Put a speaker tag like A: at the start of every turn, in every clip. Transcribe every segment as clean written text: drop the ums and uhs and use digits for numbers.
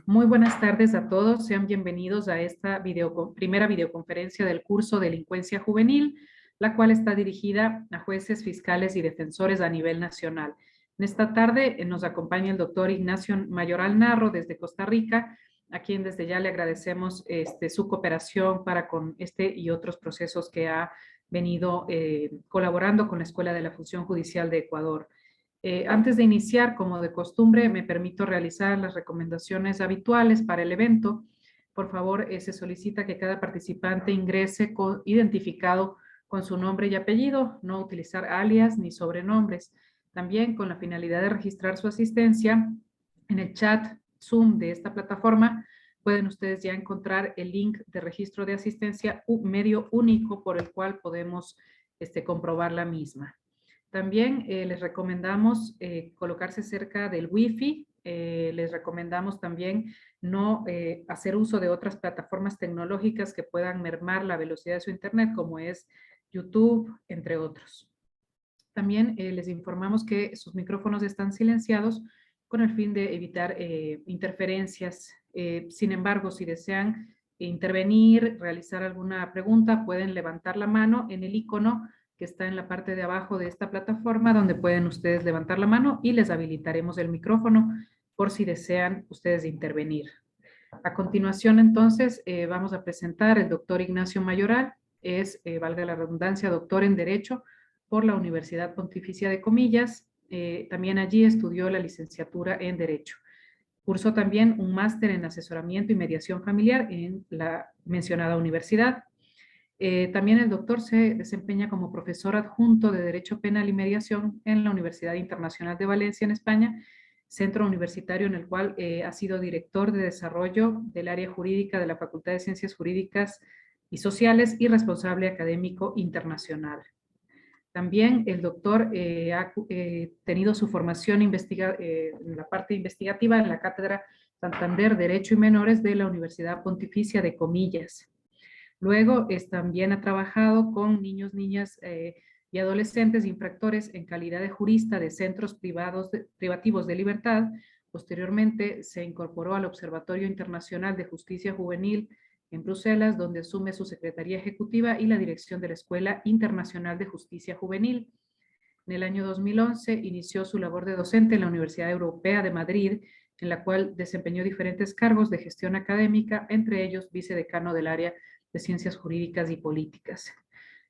A: Muy buenas tardes a todos. Sean bienvenidos a esta primera videoconferencia del curso Delincuencia Juvenil, la cual está dirigida a jueces, fiscales y defensores a nivel nacional. En esta tarde nos acompaña el doctor Ignacio Mayoral Narro desde Costa Rica, a quien desde ya le agradecemos su cooperación para con este y otros procesos que ha venido colaborando con la Escuela de la Función Judicial de Ecuador. Antes de iniciar, como de costumbre, me permito realizar las recomendaciones habituales para el evento. Por favor, se solicita que cada participante ingrese identificado con su nombre y apellido, no utilizar alias ni sobrenombres. También con la finalidad de registrar su asistencia, en el chat Zoom de esta plataforma pueden ustedes ya encontrar el link de registro de asistencia, medio único por el cual podemos comprobar la misma. También les recomendamos colocarse cerca del Wi-Fi. Les recomendamos también no hacer uso de otras plataformas tecnológicas que puedan mermar la velocidad de su internet, como es YouTube, entre otros. También les informamos que sus micrófonos están silenciados con el fin de evitar interferencias. Sin embargo, si desean intervenir, realizar alguna pregunta, pueden levantar la mano en el icono que está en la parte de abajo de esta plataforma, donde pueden ustedes levantar la mano y les habilitaremos el micrófono por si desean ustedes intervenir. A continuación, entonces, vamos a presentar el doctor Ignacio Mayoral. Es, valga la redundancia, doctor en Derecho por la Universidad Pontificia de Comillas. También allí estudió la licenciatura en Derecho. Cursó también un máster en asesoramiento y mediación familiar en la mencionada universidad. También el doctor se desempeña como profesor adjunto de Derecho Penal y Mediación en la Universidad Internacional de Valencia, en España, centro universitario en el cual ha sido director de desarrollo del área jurídica de la Facultad de Ciencias Jurídicas y Sociales y responsable académico internacional. También el doctor ha tenido su formación en la parte investigativa en la Cátedra Santander Derecho y Menores de la Universidad Pontificia de Comillas. Luego también ha trabajado con niños, niñas y adolescentes infractores en calidad de jurista de centros privativos de libertad. Posteriormente se incorporó al Observatorio Internacional de Justicia Juvenil en Bruselas, donde asume su secretaría ejecutiva y la dirección de la Escuela Internacional de Justicia Juvenil. En el año 2011 inició su labor de docente en la Universidad Europea de Madrid, en la cual desempeñó diferentes cargos de gestión académica, entre ellos vicedecano del área de Ciencias Jurídicas y Políticas.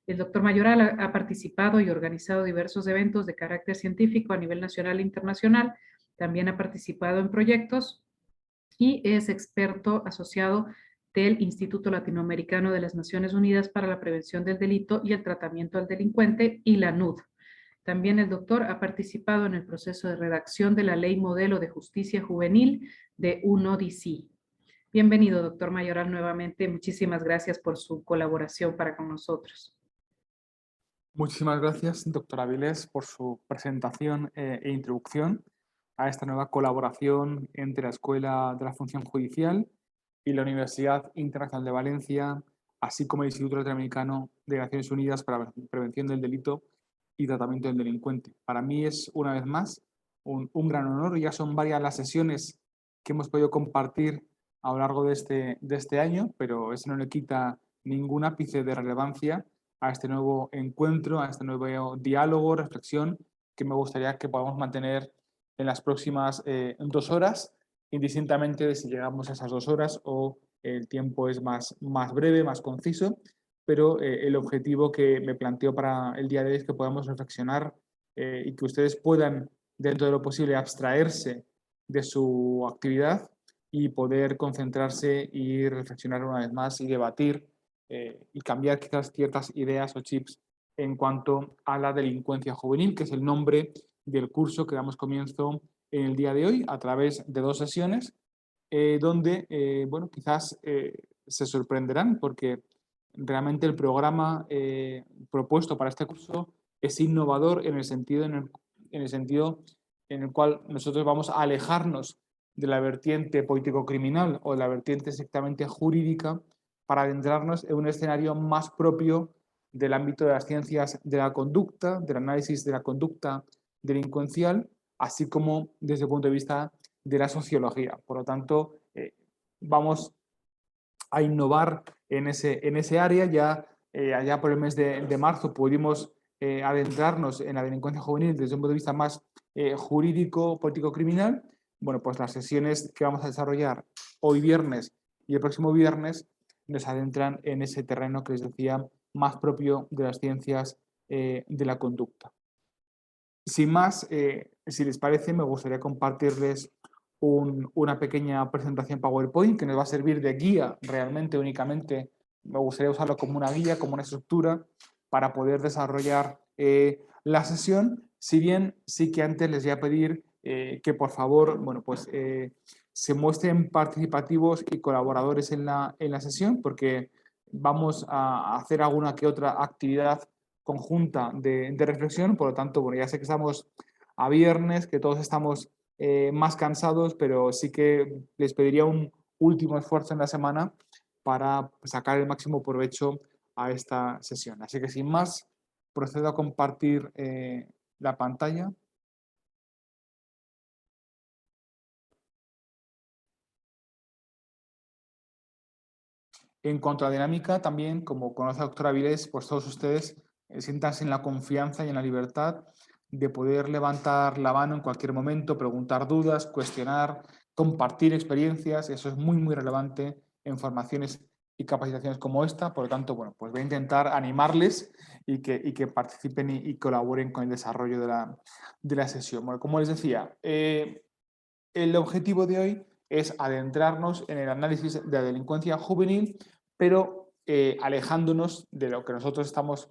A: El doctor Mayoral ha participado y organizado diversos eventos de carácter científico a nivel nacional e internacional. También ha participado en proyectos y es experto asociado del Instituto Latinoamericano de las Naciones Unidas para la Prevención del Delito y el Tratamiento al Delincuente, y la NUD. También el doctor ha participado en el proceso de redacción de la Ley Modelo de Justicia Juvenil de UNODC. Bienvenido, doctor Mayoral, nuevamente. Muchísimas gracias por su colaboración para con nosotros.
B: Muchísimas gracias, doctora Avilés, por su presentación e introducción a esta nueva colaboración entre la Escuela de la Función Judicial y la Universidad Internacional de Valencia, así como el Instituto Latinoamericano de Naciones Unidas para la Prevención del Delito y Tratamiento del Delincuente. Para mí es, una vez más, un gran honor. Ya son varias las sesiones que hemos podido compartir a lo largo de este año, pero eso no le quita ningún ápice de relevancia a este nuevo encuentro, a este nuevo diálogo, reflexión que me gustaría que podamos mantener en las próximas 2 horas, indistintamente de si llegamos a esas 2 horas o el tiempo es más breve, más conciso, pero el objetivo que me planteo para el día de hoy es que podamos reflexionar y que ustedes puedan, dentro de lo posible, abstraerse de su actividad y poder concentrarse y reflexionar una vez más y debatir y cambiar quizás ciertas ideas o chips en cuanto a la delincuencia juvenil, que es el nombre del curso que damos comienzo en el día de hoy a través de 2 sesiones, donde, bueno, quizás se sorprenderán porque realmente el programa propuesto para este curso es innovador en el sentido en el cual nosotros vamos a alejarnos de la vertiente político-criminal o de la vertiente estrictamente jurídica para adentrarnos en un escenario más propio del ámbito de las ciencias de la conducta, del análisis de la conducta delincuencial, así como desde el punto de vista de la sociología. Por lo tanto, vamos a innovar en ese área. Ya allá por el mes de marzo pudimos adentrarnos en la delincuencia juvenil desde un punto de vista más jurídico, político, criminal. Bueno, pues las sesiones que vamos a desarrollar hoy viernes y el próximo viernes nos adentran en ese terreno que les decía más propio de las ciencias de la conducta. Sin más, si les parece, me gustaría compartirles una pequeña presentación PowerPoint que nos va a servir de guía realmente únicamente. Me gustaría usarlo como una guía, como una estructura para poder desarrollar la sesión, si bien sí que antes les voy a pedir que por favor, bueno, pues se muestren participativos y colaboradores en la sesión, porque vamos a hacer alguna que otra actividad conjunta de reflexión. Por lo tanto, bueno, ya sé que estamos a viernes, que todos estamos más cansados, pero sí que les pediría un último esfuerzo en la semana para sacar el máximo provecho a esta sesión. Así que sin más, procedo a compartir la pantalla. En cuanto a dinámica, también, como conoce la doctora Vilés, pues todos ustedes siéntanse en la confianza y en la libertad de poder levantar la mano en cualquier momento, preguntar dudas, cuestionar, compartir experiencias. Eso es muy, muy relevante en formaciones y capacitaciones como esta. Por lo tanto, bueno, pues voy a intentar animarles y que participen y colaboren con el desarrollo de la sesión. Bueno, como les decía, el objetivo de hoy es adentrarnos en el análisis de la delincuencia juvenil, pero alejándonos de lo que nosotros estamos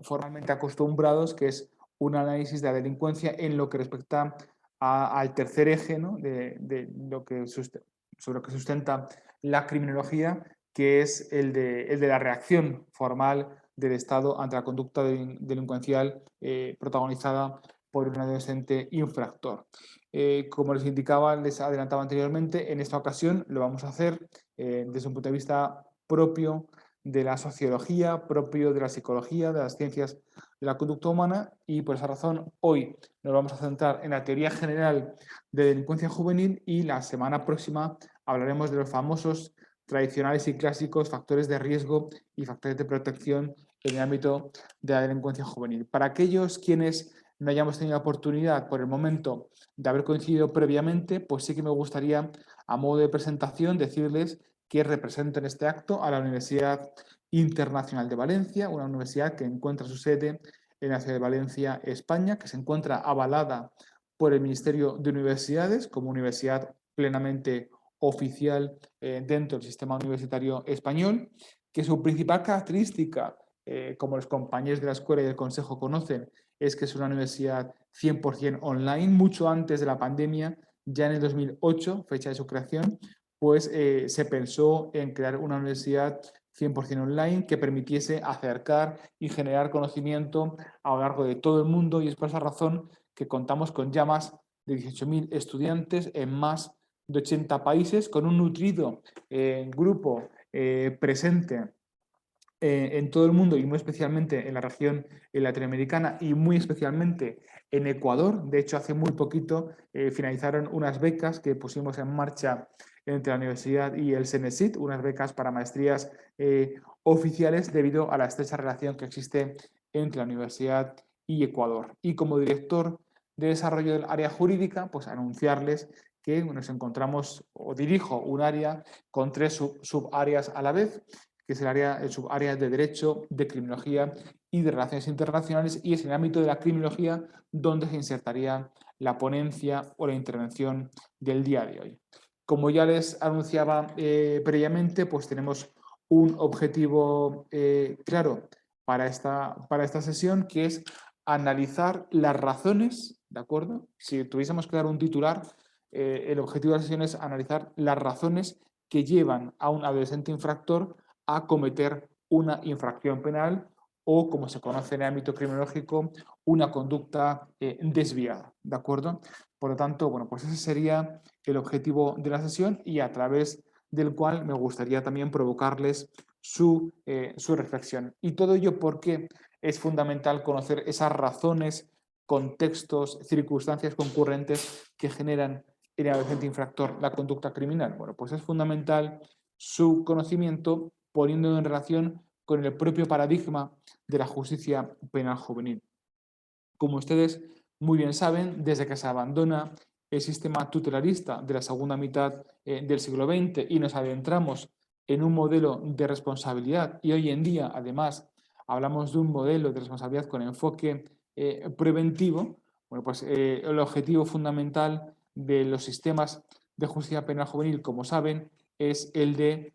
B: formalmente acostumbrados, que es un análisis de la delincuencia en lo que respecta al tercer eje, ¿no? de lo que sobre lo que sustenta la criminología, que es el de la reacción formal del Estado ante la conducta delincuencial protagonizada por un adolescente infractor. Como les indicaba, les adelantaba anteriormente, en esta ocasión lo vamos a hacer desde un punto de vista propio de la sociología, propio de la psicología, de las ciencias de la conducta humana, y por esa razón hoy nos vamos a centrar en la teoría general de delincuencia juvenil y la semana próxima hablaremos de los famosos, tradicionales y clásicos factores de riesgo y factores de protección en el ámbito de la delincuencia juvenil. Para aquellos quienes no hayamos tenido la oportunidad por el momento de haber coincidido previamente, pues sí que me gustaría, a modo de presentación, decirles que represento en este acto a la Universidad Internacional de Valencia, una universidad que encuentra su sede en la ciudad de Valencia, España, que se encuentra avalada por el Ministerio de Universidades como universidad plenamente oficial dentro del sistema universitario español, que su principal característica, como los compañeros de la escuela y del consejo conocen, es que es una universidad 100% online. Mucho antes de la pandemia, ya en el 2008, fecha de su creación, pues se pensó en crear una universidad 100% online que permitiese acercar y generar conocimiento a lo largo de todo el mundo, y es por esa razón que contamos con ya más de 18.000 estudiantes en más de 80 países, con un nutrido grupo presente en todo el mundo y muy especialmente en la región latinoamericana y muy especialmente en Ecuador. De hecho, hace muy poquito finalizaron unas becas que pusimos en marcha entre la universidad y el CENESID, unas becas para maestrías oficiales debido a la estrecha relación que existe entre la universidad y Ecuador. Y como director de desarrollo del área jurídica, pues anunciarles que nos encontramos o dirijo un área con 3 subáreas a la vez, que es el subárea de Derecho, de Criminología y de Relaciones Internacionales, y es en el ámbito de la criminología donde se insertaría la ponencia o la intervención del día de hoy. Como ya les anunciaba previamente, pues tenemos un objetivo claro para esta sesión, que es analizar las razones, ¿de acuerdo? Si tuviésemos que dar un titular, el objetivo de la sesión es analizar las razones que llevan a un adolescente infractor a cometer una infracción penal o, como se conoce en el ámbito criminológico, una conducta desviada, ¿de acuerdo? Por lo tanto, bueno, pues ese sería el objetivo de la sesión, y a través del cual me gustaría también provocarles su reflexión. Y todo ello porque es fundamental conocer esas razones, contextos, circunstancias concurrentes que generan en el adolescente infractor la conducta criminal? Bueno, pues es fundamental su conocimiento poniéndolo en relación con el propio paradigma de la justicia penal juvenil. Como ustedes muy bien saben, desde que se abandona el sistema tutelarista de la segunda mitad del siglo XX y nos adentramos en un modelo de responsabilidad, y hoy en día, además, hablamos de un modelo de responsabilidad con enfoque preventivo, bueno, pues el objetivo fundamental de los sistemas de justicia penal juvenil, como saben, es el de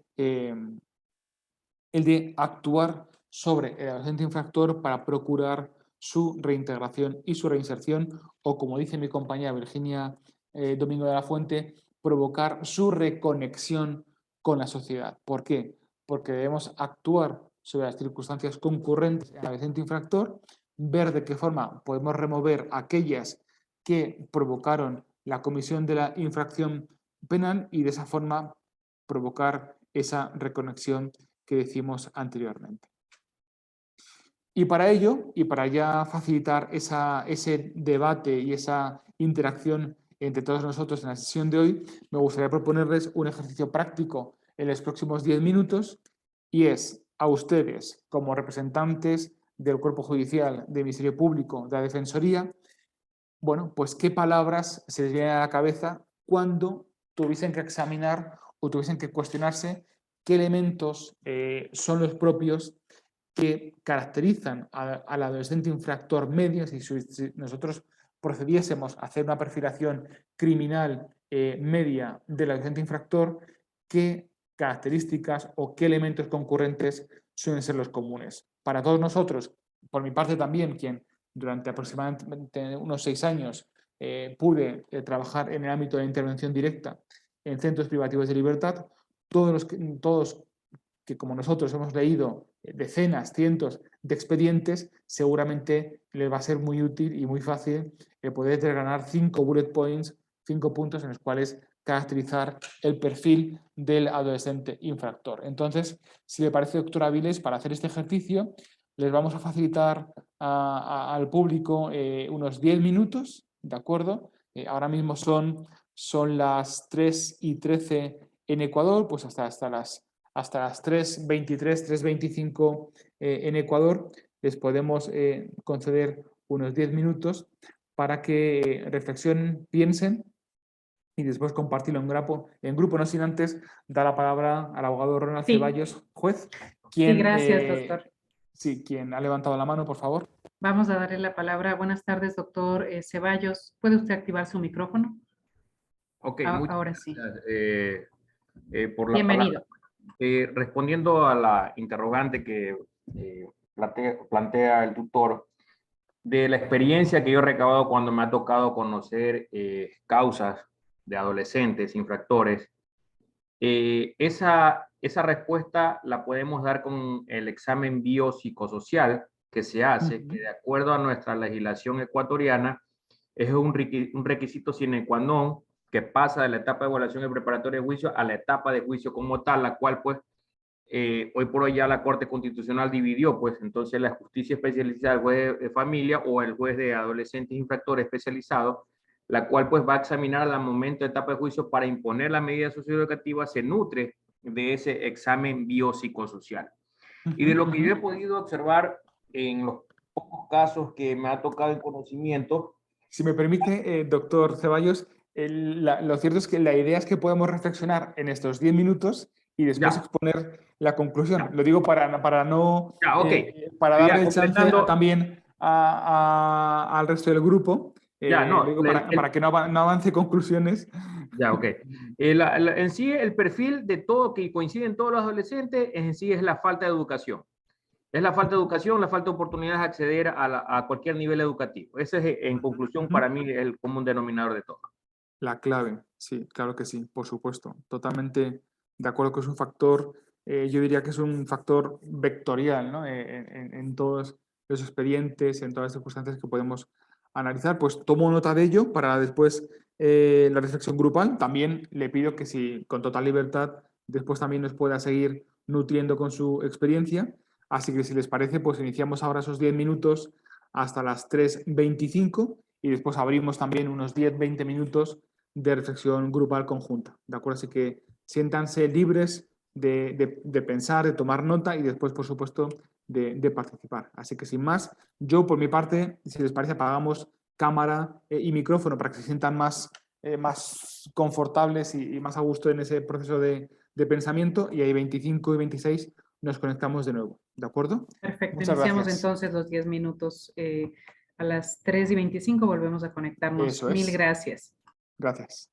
B: actuar sobre el adolescente infractor para procurar su reintegración y su reinserción, o como dice mi compañera Virginia Domingo de la Fuente, provocar su reconexión con la sociedad. ¿Por qué? Porque debemos actuar sobre las circunstancias concurrentes en el adolescente infractor, ver de qué forma podemos remover aquellas que provocaron la comisión de la infracción penal y de esa forma provocar esa reconexión que decimos anteriormente. Y para ello, y para ya facilitar ese debate y esa interacción entre todos nosotros en la sesión de hoy, me gustaría proponerles un ejercicio práctico en los próximos 10 minutos, y es a ustedes, como representantes del Cuerpo Judicial, del Ministerio Público, de la Defensoría, bueno, pues qué palabras se les vienen a la cabeza cuando tuviesen que examinar o tuviesen que cuestionarse qué elementos son los propios que caracterizan al adolescente infractor medio. Si nosotros procediésemos a hacer una perfilación criminal media del adolescente infractor, ¿qué características o qué elementos concurrentes suelen ser los comunes? Para todos nosotros, por mi parte también, quien durante aproximadamente unos 6 años pude trabajar en el ámbito de la intervención directa en centros privativos de libertad, todos que como nosotros hemos leído decenas, cientos de expedientes, seguramente les va a ser muy útil y muy fácil poder ganar 5 bullet points, 5 puntos en los cuales caracterizar el perfil del adolescente infractor. Entonces, si le parece, doctora Avilés, para hacer este ejercicio, les vamos a facilitar al público unos 10 minutos, ¿de acuerdo? Ahora mismo son las 3:13 en Ecuador, pues hasta las 3:23, 3:25 en Ecuador, les podemos conceder unos 10 minutos para que reflexionen, piensen y después compartirlo en grupo, no sin antes dar la palabra al abogado Ronald Ceballos, juez,
A: Sí,
B: quien,
A: gracias, doctor.
B: sí, quien ha levantado la mano, por favor.
A: Vamos a darle la palabra. Buenas tardes, doctor Ceballos. ¿Puede usted activar su micrófono?
C: Ok,
A: Ahora sí.
C: Por la
A: Bienvenido.
C: palabra. Respondiendo a la interrogante que plantea el tutor, de la experiencia que yo he recabado cuando me ha tocado conocer causas de adolescentes infractores, esa respuesta la podemos dar con el examen biopsicosocial que se hace, que de acuerdo a nuestra legislación ecuatoriana es un requisito sine qua non que pasa de la etapa de evaluación y preparatoria de juicio a la etapa de juicio como tal, la cual pues hoy por hoy ya la Corte Constitucional dividió, pues entonces la justicia especializada, el juez de familia o el juez de adolescentes infractores especializado, la cual pues va a examinar al momento de etapa de juicio para imponer la medida socioeducativa, se nutre de ese examen biopsicosocial. Y de lo que yo he podido observar en los pocos casos que me ha tocado en conocimiento.
B: Si me permite, doctor Ceballos, lo cierto es que la idea es que podemos reflexionar en estos 10 minutos y después exponer la conclusión. Lo digo para no para darle el chance también al resto del grupo. Lo digo para que no avance conclusiones.
C: Ya, ok. En sí, el perfil de todo que coincide en todos los adolescentes en sí es la falta de educación. Es la falta de educación, la falta de oportunidades de acceder a cualquier nivel educativo. Ese es, en conclusión, para mí, el común denominador de todo.
B: La clave, sí, claro que sí, por supuesto. Totalmente de acuerdo que es un factor, yo diría que es un factor vectorial, ¿no? En todos los expedientes, en todas las circunstancias que podemos analizar. Pues tomo nota de ello para después la reflexión grupal. También le pido que si con total libertad después también nos pueda seguir nutriendo con su experiencia. Así que si les parece, pues iniciamos ahora esos 10 minutos hasta las 3:25 y después abrimos también unos 10-20 minutos de reflexión grupal conjunta, ¿de acuerdo? Así que siéntanse libres de pensar, de tomar nota y después, por supuesto, de participar. Así que sin más, yo por mi parte, si les parece, apagamos cámara y micrófono para que se sientan más confortables y más a gusto en ese proceso de pensamiento, y ahí 25 y 26 nos conectamos de nuevo, ¿de acuerdo?
A: Perfecto,
B: Muchas
A: iniciamos
B: gracias.
A: entonces los 10 minutos. A las 3:25 volvemos a conectarnos.
B: Eso
A: Mil
B: es.
A: gracias.
B: Gracias.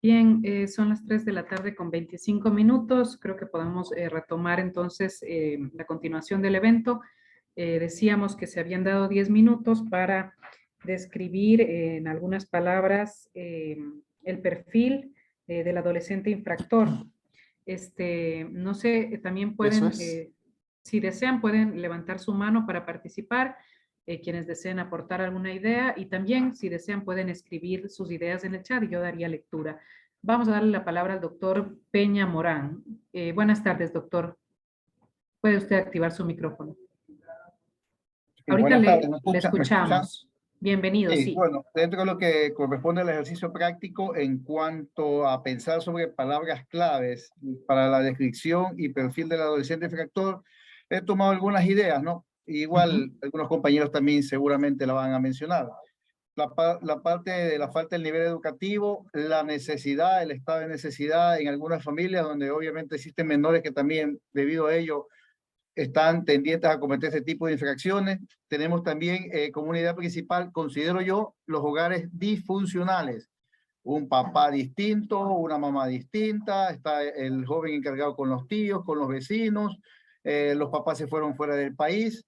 A: Bien, son las 3 de la tarde con 25 minutos. Creo que podemos retomar entonces la continuación del evento. Decíamos que se habían dado 10 minutos para describir en algunas palabras el perfil del adolescente infractor. No sé, también
B: Eso
A: pueden,
B: es.
A: si desean, pueden levantar su mano para participar, quienes deseen aportar alguna idea, y también, si desean, pueden escribir sus ideas en el chat y yo daría lectura. Vamos a darle la palabra al doctor Peña Morán. Buenas tardes, doctor. Puede usted activar su micrófono. Ahorita
D: Buenas tardes, ¿me
A: le
D: escuchan? ¿Me escuchan?
A: escuchamos. Bienvenido,
D: Sí,
A: sí.
D: bueno, dentro de lo que corresponde al ejercicio práctico en cuanto a pensar sobre palabras claves para la descripción y perfil del adolescente infractor, he tomado algunas ideas, ¿no? Igual algunos compañeros también seguramente la van a mencionar. La parte de la falta del nivel educativo, la necesidad, el estado de necesidad en algunas familias donde obviamente existen menores que también debido a ello están tendientes a cometer ese tipo de infracciones. Tenemos también como unidad principal, considero yo, los hogares disfuncionales. Un papá distinto, una mamá distinta, está el joven encargado con los tíos, con los vecinos, los papás se fueron fuera del país.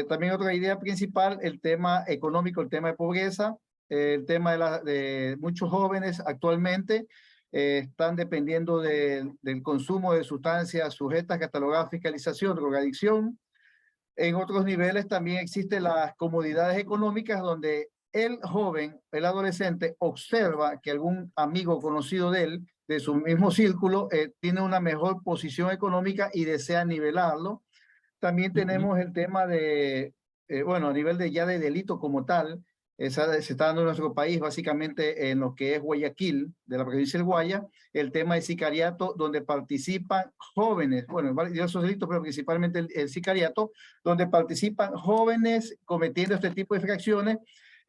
D: También otra idea principal, el tema económico, el tema de pobreza, el tema de muchos jóvenes actualmente están dependiendo del consumo de sustancias sujetas catalogadas a fiscalización, drogadicción. En otros niveles también existen las comodidades económicas donde el joven, el adolescente, observa que algún amigo conocido de él, de su mismo círculo, tiene una mejor posición económica y desea nivelarlo. También tenemos el tema de, bueno, a nivel de ya de delito como tal, se está dando en nuestro país básicamente en lo que es Guayaquil, de la provincia del Guaya, el tema de sicariato, donde participan jóvenes, bueno, diversos delitos, pero principalmente el sicariato, donde participan jóvenes cometiendo este tipo de infracciones,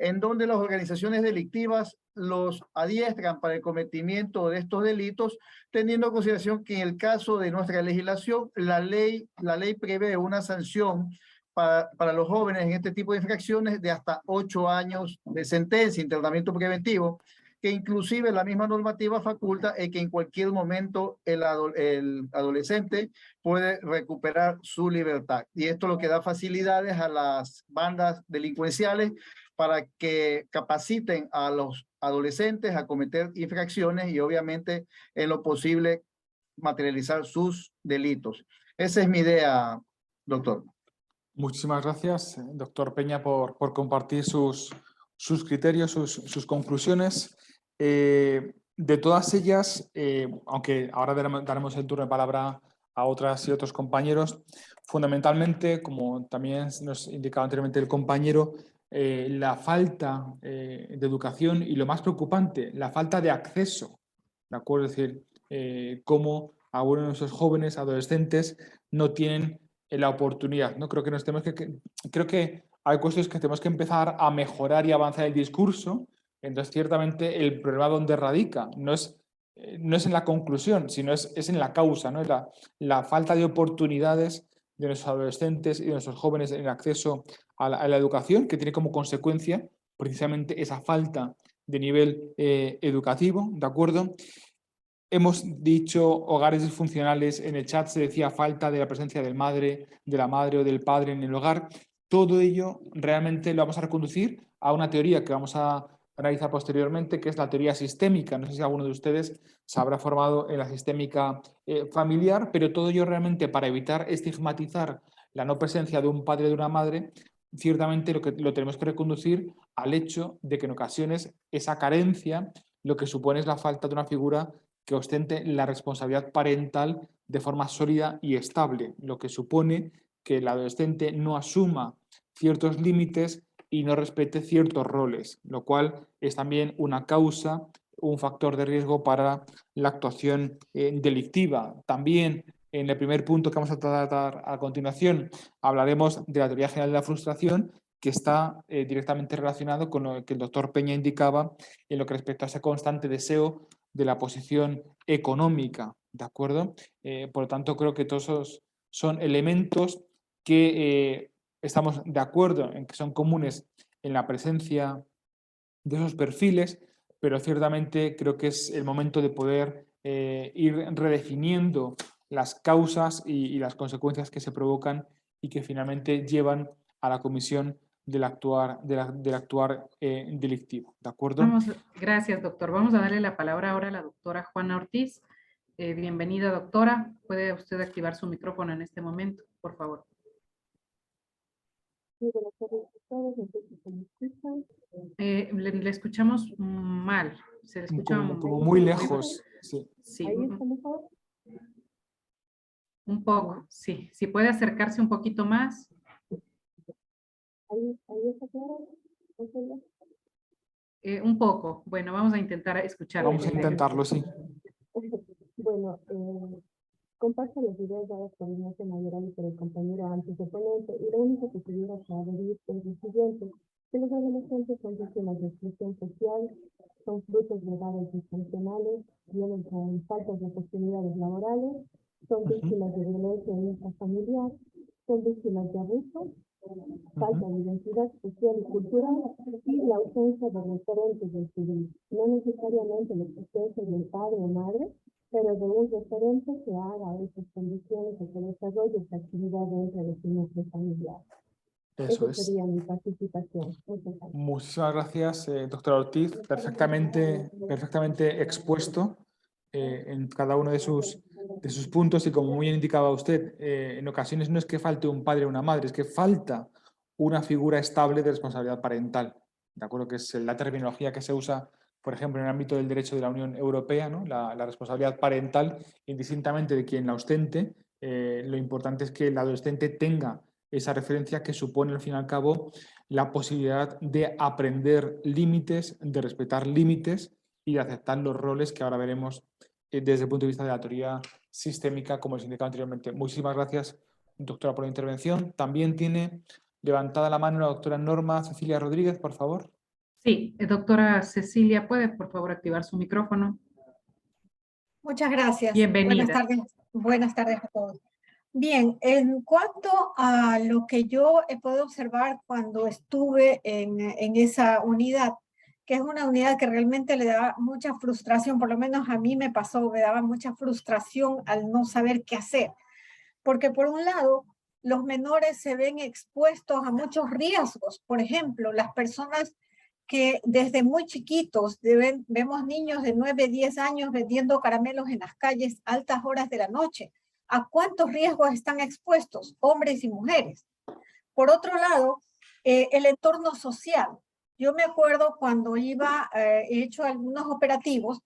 D: en donde las organizaciones delictivas los adiestran para el cometimiento de estos delitos, teniendo en consideración que en el caso de nuestra legislación, la ley prevé una sanción para los jóvenes en este tipo de infracciones de hasta 8 años de sentencia, internamiento preventivo, que inclusive la misma normativa faculta que en cualquier momento el adolescente puede recuperar su libertad. Y esto lo que da facilidades a las bandas delincuenciales para que capaciten a los adolescentes a cometer infracciones y obviamente en lo posible materializar sus delitos. Esa es mi idea, doctor.
B: Muchísimas gracias, doctor Peña, por compartir sus criterios, sus conclusiones. De todas ellas, aunque ahora daremos el turno de palabra a otras y otros compañeros, fundamentalmente, como también nos indicaba anteriormente el compañero, la falta de educación y lo más preocupante, la falta de acceso, ¿de acuerdo? Es decir, cómo algunos de nuestros jóvenes, adolescentes, no tienen la oportunidad, ¿no? Creo que hay cuestiones que tenemos que empezar a mejorar y avanzar el discurso. Entonces, ciertamente, el problema donde radica no es en la conclusión, sino es en la causa, ¿no? Es la falta de oportunidades de nuestros adolescentes y de nuestros jóvenes en acceso a la educación, que tiene como consecuencia precisamente esa falta de nivel educativo, ¿de acuerdo? Hemos dicho hogares disfuncionales, en el chat se decía falta de la presencia de la madre o del padre en el hogar. Todo ello realmente lo vamos a reconducir a una teoría que vamos a analizar posteriormente, que es la teoría sistémica. No sé si alguno de ustedes se habrá formado en la sistémica familiar, pero todo ello realmente para evitar estigmatizar la no presencia de un padre o de una madre, ciertamente lo tenemos que reconducir al hecho de que en ocasiones esa carencia lo que supone es la falta de una figura que ostente la responsabilidad parental de forma sólida y estable, lo que supone que el adolescente no asuma ciertos límites y no respete ciertos roles, lo cual es también una causa, un factor de riesgo para la actuación delictiva. También en el primer punto que vamos a tratar a continuación hablaremos de la teoría general de la frustración, que está directamente relacionado con lo que el doctor Peña indicaba en lo que respecta a ese constante deseo de la posición económica, ¿de acuerdo? Por lo tanto, creo que todos esos son elementos que estamos de acuerdo en que son comunes en la presencia de esos perfiles, pero ciertamente creo que es el momento de poder ir redefiniendo las causas y las consecuencias que se provocan y que finalmente llevan a la comisión del actuar delictivo. ¿De acuerdo?
A: Gracias, doctor. Vamos a darle la palabra ahora a la doctora Juana Ortiz. Bienvenida, doctora. ¿Puede usted activar su micrófono en este momento, por favor? Le escuchamos mal. Se le escucha
B: como muy lejos. Sí.
A: Sí. Un poco, sí. Si puede acercarse un poquito más. Un poco. Bueno, vamos a intentar escucharlo.
B: Vamos a intentarlo, sí.
E: Bueno, comparto las ideas dadas por Ignacio Mayoral y por el compañero anteponente, y lo único que tuviera que adherir es lo siguiente, que los adolescentes son víctimas de exclusión social, son frutos de hogares disfuncionales, vienen con faltas de oportunidades laborales, son víctimas de violencia intrafamiliar, son víctimas de abuso, falta de identidad social y cultural y la ausencia de referentes del civil. No necesariamente la existencia de un padre o madre, pero de un referente que haga esas condiciones de que desarrolle esta actividad dentro de su núcleo familiar. Eso sería mi participación.
B: Muchísimas gracias, doctora Ortiz. Perfectamente expuesto en cada uno de sus puntos y como muy bien indicaba usted, en ocasiones no es que falte un padre o una madre, es que falta una figura estable de responsabilidad parental. ¿De acuerdo? Que es la terminología que se usa, por ejemplo, en el ámbito del derecho de la Unión Europea, ¿no? La responsabilidad parental, indistintamente de quien la ostente, lo importante es que el adolescente tenga esa referencia que supone, al fin y al cabo, la posibilidad de aprender límites, de respetar límites y de aceptar los roles que ahora veremos desde el punto de vista de la teoría sistémica, como les indicaba anteriormente. Muchísimas gracias, doctora, por la intervención. También tiene levantada la mano la doctora Norma Cecilia Rodríguez, por favor.
A: Sí, doctora Cecilia, ¿puede por favor activar su micrófono?
F: Muchas gracias.
A: Bienvenida.
F: Buenas tardes a todos. Bien, en cuanto a lo que yo puedo observar cuando estuve en esa unidad, que es una unidad que realmente le da mucha frustración, por lo menos a mí me pasó, me daba mucha frustración al no saber qué hacer. Porque por un lado, los menores se ven expuestos a muchos riesgos. Por ejemplo, las personas que desde muy chiquitos vemos niños de 9, 10 años vendiendo caramelos en las calles a altas horas de la noche. ¿A cuántos riesgos están expuestos hombres y mujeres? Por otro lado, el entorno social. Yo me acuerdo cuando he hecho algunos operativos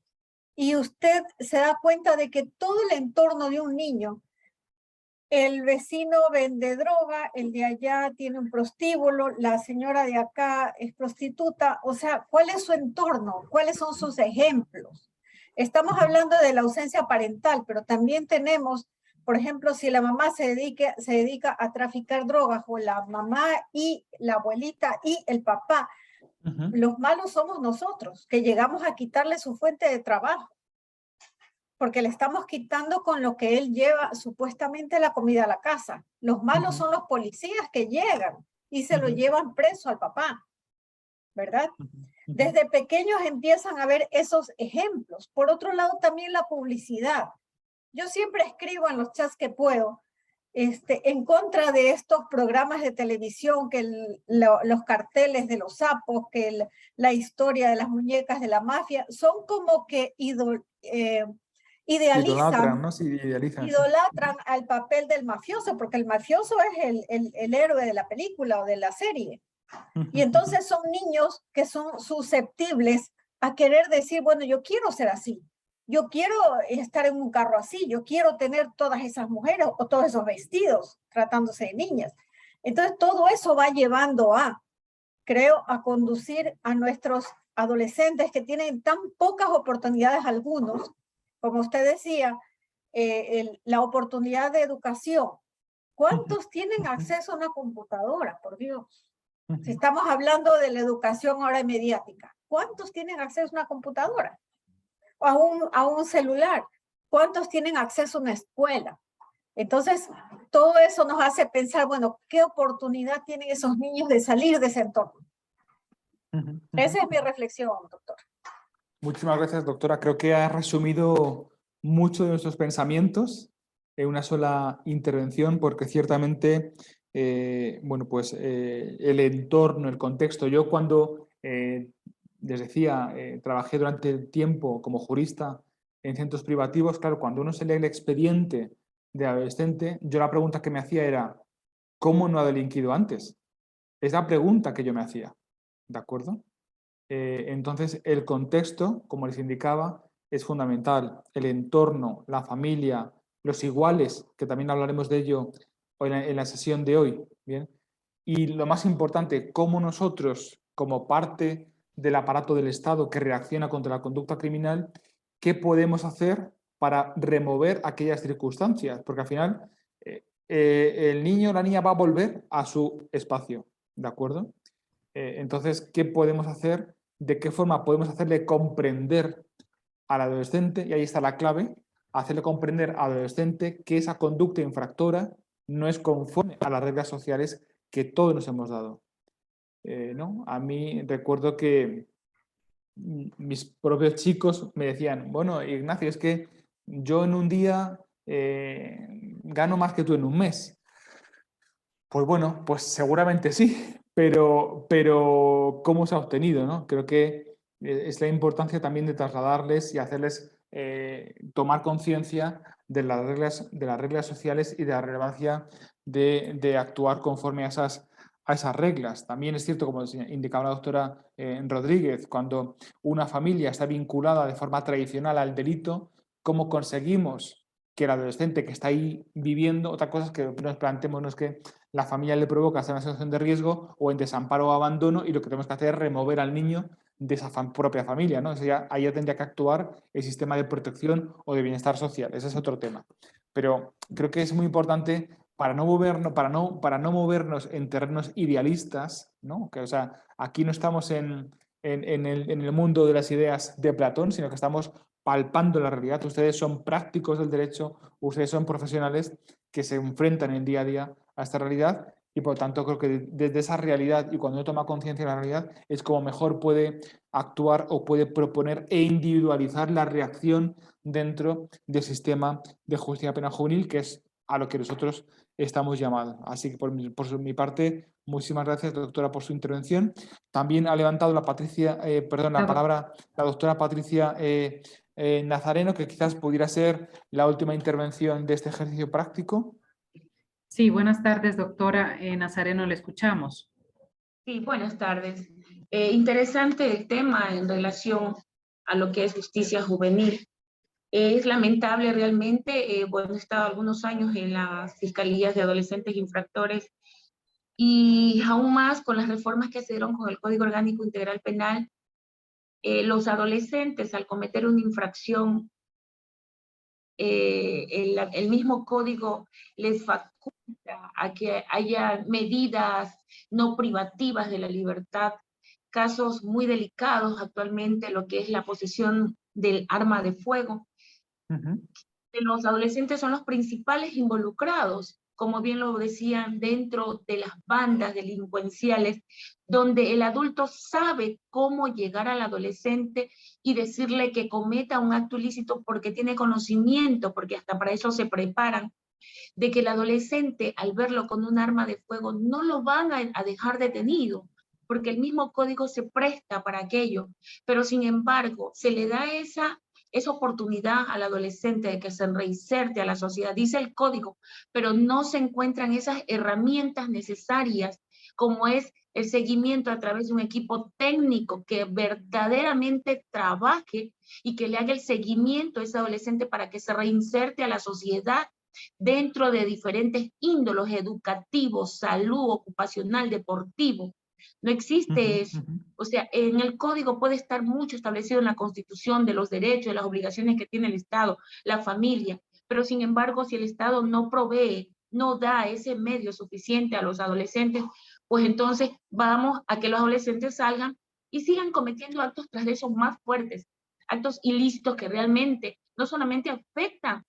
F: y usted se da cuenta de que todo el entorno de un niño, el vecino vende droga, el de allá tiene un prostíbulo, la señora de acá es prostituta. O sea, ¿cuál es su entorno? ¿Cuáles son sus ejemplos? Estamos hablando de la ausencia parental, pero también tenemos, por ejemplo, si la mamá se dedica a traficar drogas, o la mamá y la abuelita y el papá, los malos somos nosotros, que llegamos a quitarle su fuente de trabajo, porque le estamos quitando con lo que él lleva supuestamente la comida a la casa. Los malos son los policías que llegan y se lo llevan preso al papá, ¿verdad? Desde pequeños empiezan a ver esos ejemplos. Por otro lado, también la publicidad. Yo siempre escribo en los chats que puedo, en contra de estos programas de televisión, que los carteles de los sapos, que la historia de las muñecas de la mafia, son como que idealizan,
B: ¿no? Sí,
F: idolatran al papel del mafioso, porque el mafioso es el héroe de la película o de la serie. Y entonces son niños que son susceptibles a querer decir, bueno, yo quiero ser así. Yo quiero estar en un carro así, yo quiero tener todas esas mujeres o todos esos vestidos, tratándose de niñas. Entonces todo eso va llevando creo, a conducir a nuestros adolescentes que tienen tan pocas oportunidades algunos, como usted decía, la oportunidad de educación. ¿Cuántos tienen acceso a una computadora, por Dios? Si estamos hablando de la educación ahora mediática, ¿cuántos tienen acceso a una computadora? A un celular. ¿Cuántos tienen acceso a una escuela? Entonces, todo eso nos hace pensar, bueno, ¿qué oportunidad tienen esos niños de salir de ese entorno? Esa es mi reflexión, doctor.
B: Muchísimas gracias, doctora. Creo que ha resumido muchos de nuestros pensamientos en una sola intervención, porque ciertamente, bueno, pues el entorno, el contexto. Yo cuando, les decía, trabajé durante tiempo como jurista en centros privativos, claro, cuando uno se lee el expediente de adolescente, yo la pregunta que me hacía era, ¿cómo no ha delinquido antes? Es la pregunta que yo me hacía, ¿de acuerdo? Entonces, el contexto, como les indicaba, es fundamental. El entorno, la familia, los iguales, que también hablaremos de ello en la sesión de hoy. ¿Bien? Y lo más importante, cómo nosotros, como parte del aparato del Estado que reacciona contra la conducta criminal, qué podemos hacer para remover aquellas circunstancias. Porque al final, el niño o la niña va a volver a su espacio. ¿De acuerdo? Entonces, ¿qué podemos hacer? ¿De qué forma podemos hacerle comprender al adolescente? Y ahí está la clave, hacerle comprender al adolescente que esa conducta infractora no es conforme a las reglas sociales que todos nos hemos dado. ¿No? A mí recuerdo que mis propios chicos me decían, bueno, Ignacio, es que yo en un día gano más que tú en un mes. Pues bueno, pues seguramente sí, pero ¿cómo se ha obtenido, no? Creo que es la importancia también de trasladarles y hacerles tomar conciencia de las reglas sociales y de la relevancia de actuar conforme a esas reglas. También es cierto, como indicaba la doctora Rodríguez, cuando una familia está vinculada de forma tradicional al delito, ¿cómo conseguimos que el adolescente que está ahí viviendo, otra cosa es que nos planteemos, no es que la familia le provoca estar en una situación de riesgo o en desamparo o abandono, y lo que tenemos que hacer es remover al niño de esa propia familia, ¿no? Ahí ya tendría que actuar el sistema de protección o de bienestar social. Ese es otro tema. Pero creo que es muy importante para no movernos en terrenos idealistas, ¿no? Que, o sea, aquí no estamos en el mundo de las ideas de Platón, sino que estamos palpando la realidad. Ustedes son prácticos del derecho, ustedes son profesionales que se enfrentan en el día a día a esta realidad, y por lo tanto creo que desde esa realidad, y cuando uno toma conciencia de la realidad, es como mejor puede actuar o puede proponer e individualizar la reacción dentro del sistema de justicia penal juvenil, que es a lo que nosotros estamos llamados. Así que por mi parte, muchísimas gracias, doctora, por su intervención. También ha levantado la palabra la doctora Patricia Nazareno, que quizás pudiera ser la última intervención de este ejercicio práctico.
A: Sí, buenas tardes, doctora Nazareno, le escuchamos.
G: Sí, buenas tardes. Interesante el tema en relación a lo que es justicia juvenil. Es lamentable realmente, bueno, he estado algunos años en las fiscalías de adolescentes infractores, y aún más con las reformas que se dieron con el Código Orgánico Integral Penal, los adolescentes al cometer una infracción, el mismo código les faculta a que haya medidas no privativas de la libertad, casos muy delicados actualmente, lo que es la posesión del arma de fuego. Los adolescentes son los principales involucrados, como bien lo decían, dentro de las bandas delincuenciales, donde el adulto sabe cómo llegar al adolescente y decirle que cometa un acto ilícito porque tiene conocimiento, porque hasta para eso se preparan, de que el adolescente, al verlo con un arma de fuego, no lo van a dejar detenido, porque el mismo código se presta para aquello, pero sin embargo, se le da esa oportunidad al adolescente de que se reinserte a la sociedad, dice el código, pero no se encuentran esas herramientas necesarias, como es el seguimiento a través de un equipo técnico que verdaderamente trabaje y que le haga el seguimiento a ese adolescente para que se reinserte a la sociedad dentro de diferentes índolos educativos, salud, ocupacional, deportivo. No existe eso. O sea, en el código puede estar mucho establecido en la Constitución de los derechos, de las obligaciones que tiene el Estado, la familia, pero sin embargo, si el Estado no provee, no da ese medio suficiente a los adolescentes, pues entonces vamos a que los adolescentes salgan y sigan cometiendo actos tras de esos más fuertes, actos ilícitos que realmente no solamente afectan,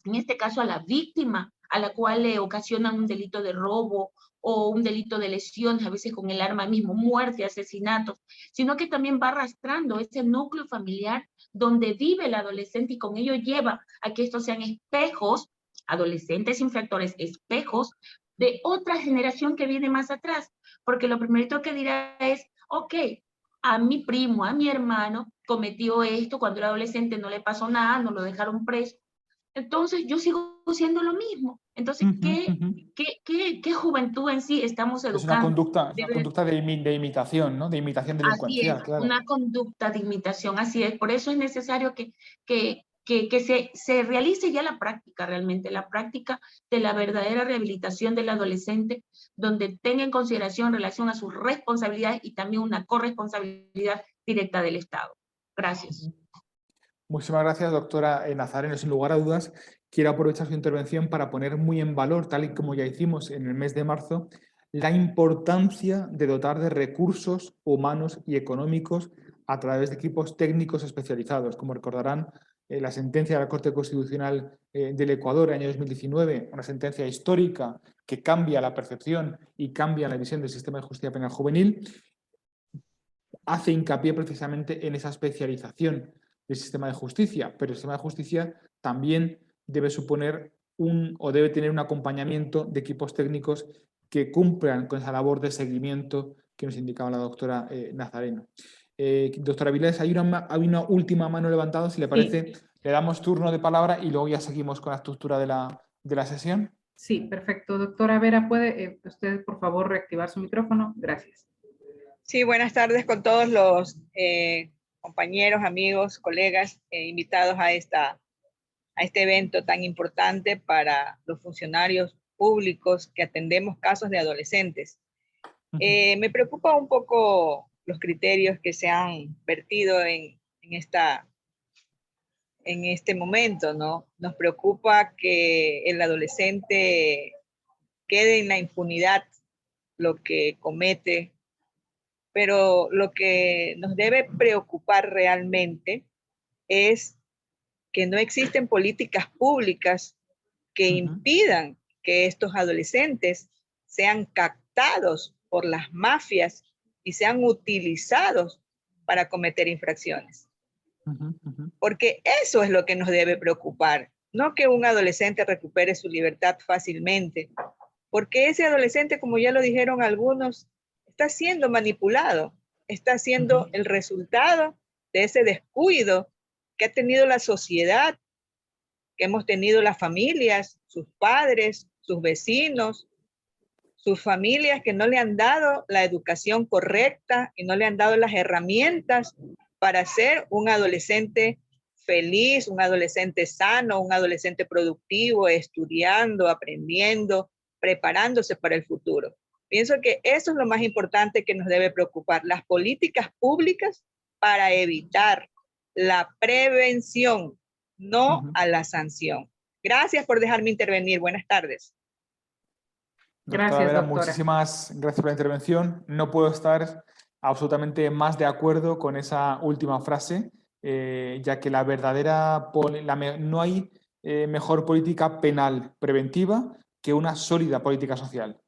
G: en este caso a la víctima, a la cual le ocasionan un delito de robo o un delito de lesiones, a veces con el arma mismo, muerte, asesinatos, sino que también va arrastrando ese núcleo familiar donde vive el adolescente y con ello lleva a que estos sean espejos, adolescentes infractores, espejos de otra generación que viene más atrás, porque lo primerito que dirá es, ok, a mi primo, a mi hermano cometió esto, cuando era adolescente no le pasó nada, no lo dejaron preso, entonces yo sigo siendo lo mismo. Entonces, ¿qué juventud en sí estamos
B: Es
G: educando?
B: una conducta de imitación, ¿no? De imitación
G: Así es,
B: delincuencial, claro.
G: una conducta de imitación, así es. Por eso es necesario que se realice ya la práctica realmente, la práctica de la verdadera rehabilitación del adolescente, donde tenga en consideración en relación a sus responsabilidades y también una corresponsabilidad directa del Estado. Gracias.
B: Muchísimas gracias, doctora Nazareno. Sin lugar a dudas, quiero aprovechar su intervención para poner muy en valor, tal y como ya hicimos en el mes de marzo, la importancia de dotar de recursos humanos y económicos a través de equipos técnicos especializados. Como recordarán, la sentencia de la Corte Constitucional del Ecuador, año 2019, una sentencia histórica que cambia la percepción y cambia la visión del sistema de justicia penal juvenil, hace hincapié precisamente en esa especialización del sistema de justicia, pero el sistema de justicia también debe suponer o debe tener un acompañamiento de equipos técnicos que cumplan con esa labor de seguimiento que nos indicaba la doctora Nazareno. Doctora Avilés, hay una última mano levantada, si le parece, sí. Le damos turno de palabra y luego ya seguimos con la estructura de la sesión.
A: Sí, perfecto. Doctora Vera, ¿puede usted, por favor, reactivar su micrófono? Gracias.
H: Sí, buenas tardes con todos los compañeros, amigos, colegas invitados a este evento tan importante para los funcionarios públicos que atendemos casos de adolescentes. Me preocupa un poco los criterios que se han vertido en este momento, ¿no? Nos preocupa que el adolescente quede en la impunidad lo que comete, pero lo que nos debe preocupar realmente es que no existen políticas públicas que impidan que estos adolescentes sean captados por las mafias y sean utilizados para cometer infracciones. Porque eso es lo que nos debe preocupar, no que un adolescente recupere su libertad fácilmente, porque ese adolescente, como ya lo dijeron algunos, está siendo manipulado, está siendo el resultado de ese descuido que ha tenido la sociedad, que hemos tenido las familias, sus padres, sus vecinos, sus familias que no le han dado la educación correcta y no le han dado las herramientas para ser un adolescente feliz, un adolescente sano, un adolescente productivo, estudiando, aprendiendo, preparándose para el futuro. Pienso que eso es lo más importante que nos debe preocupar, las políticas públicas para evitar la prevención, no a la sanción. Gracias por dejarme intervenir. Buenas tardes.
A: Gracias,
B: Vera,
A: doctora.
B: Muchísimas gracias por la intervención. No puedo estar absolutamente más de acuerdo con esa última frase, ya que no hay mejor política penal preventiva que una sólida política social.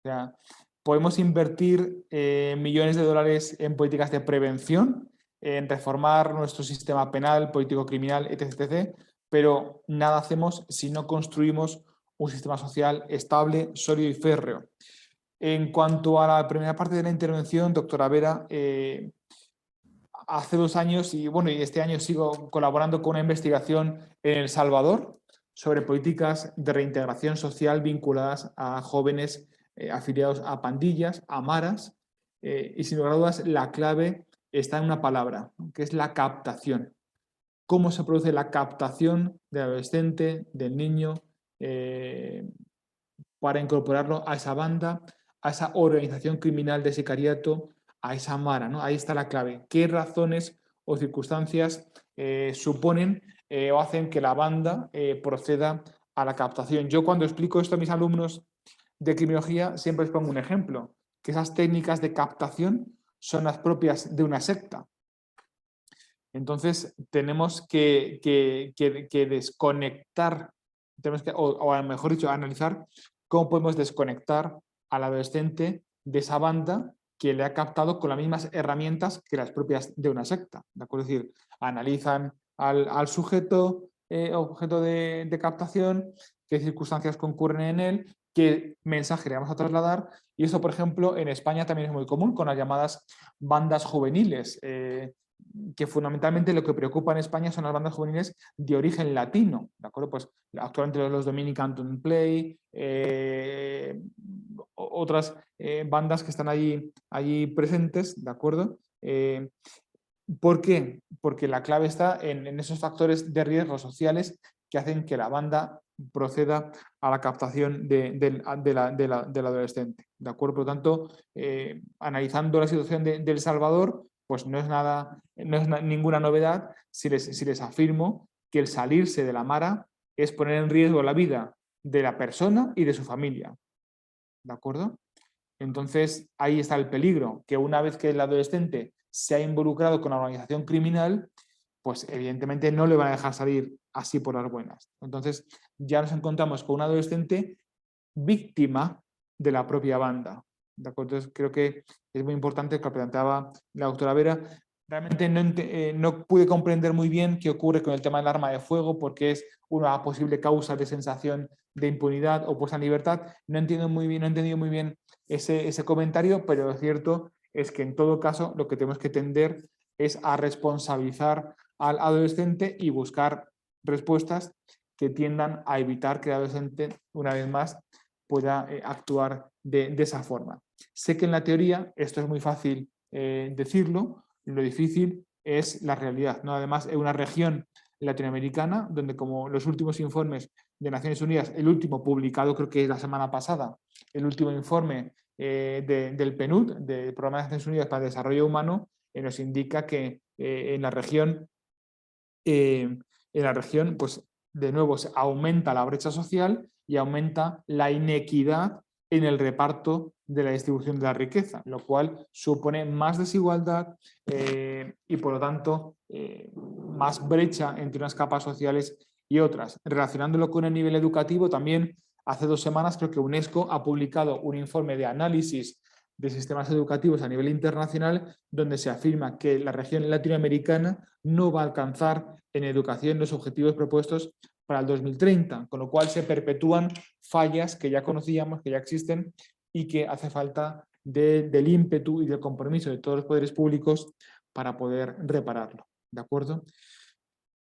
B: O sea, podemos invertir millones de dólares en políticas de prevención, en reformar nuestro sistema penal, político-criminal, etc., pero nada hacemos si no construimos un sistema social estable, sólido y férreo. En cuanto a la primera parte de la intervención, doctora Vera, hace 2 años y este año sigo colaborando con una investigación en El Salvador sobre políticas de reintegración social vinculadas a jóvenes afiliados a pandillas, a maras, y sin lugar a dudas la clave está en una palabra, que es la captación. ¿Cómo se produce la captación del adolescente, del niño, para incorporarlo a esa banda, a esa organización criminal de sicariato, a esa mara, ¿no? Ahí está la clave. ¿Qué razones o circunstancias suponen o hacen que la banda proceda a la captación? Yo cuando explico esto a mis alumnos de criminología siempre les pongo un ejemplo, que esas técnicas de captación son las propias de una secta. Entonces tenemos que desconectar tenemos que, o mejor dicho, analizar cómo podemos desconectar al adolescente de esa banda que le ha captado con las mismas herramientas que las propias de una secta, ¿de acuerdo? Es decir, analizan al sujeto, objeto de captación, qué circunstancias concurren en él, qué mensaje le vamos a trasladar, y eso, por ejemplo, en España también es muy común con las llamadas bandas juveniles, que fundamentalmente lo que preocupa en España son las bandas juveniles de origen latino, ¿de acuerdo? Pues actualmente los Dominican Don't Play, otras bandas que están allí presentes, ¿de acuerdo? ¿Por qué? Porque la clave está en esos factores de riesgo sociales que hacen que la banda proceda a la captación del adolescente, ¿de acuerdo? Por lo tanto, analizando la situación de El Salvador, pues no es ninguna novedad si les afirmo que el salirse de la mara es poner en riesgo la vida de la persona y de su familia, ¿de acuerdo? Entonces, ahí está el peligro, que una vez que el adolescente se ha involucrado con la organización criminal, pues evidentemente no le van a dejar salir así por las buenas. Entonces, ya nos encontramos con un adolescente víctima de la propia banda, ¿de acuerdo? Entonces, creo que es muy importante lo que planteaba la doctora Vera. Realmente no pude comprender muy bien qué ocurre con el tema del arma de fuego, porque es una posible causa de sensación de impunidad o puesta en libertad. No he entendido muy bien ese comentario, pero lo cierto es que en todo caso lo que tenemos que tender es a responsabilizar al adolescente y buscar respuestas que tiendan a evitar que el adolescente, una vez más, pueda actuar de esa forma. Sé que en la teoría esto es muy fácil decirlo, lo difícil es la realidad, ¿no? Además, en una región latinoamericana donde, como los últimos informes de Naciones Unidas, el último publicado creo que es la semana pasada, el último informe del PNUD, del Programa de Naciones Unidas para el Desarrollo Humano, nos indica que en la región, pues de nuevo se aumenta la brecha social y aumenta la inequidad en el reparto de la distribución de la riqueza, lo cual supone más desigualdad y por lo tanto más brecha entre unas capas sociales y otras. Relacionándolo con el nivel educativo, también hace 2 semanas creo que UNESCO ha publicado un informe de análisis de sistemas educativos a nivel internacional donde se afirma que la región latinoamericana no va a alcanzar en educación los objetivos propuestos para el 2030, con lo cual se perpetúan fallas que ya conocíamos, que ya existen y que hace falta del ímpetu y del compromiso de todos los poderes públicos para poder repararlo. ¿De acuerdo?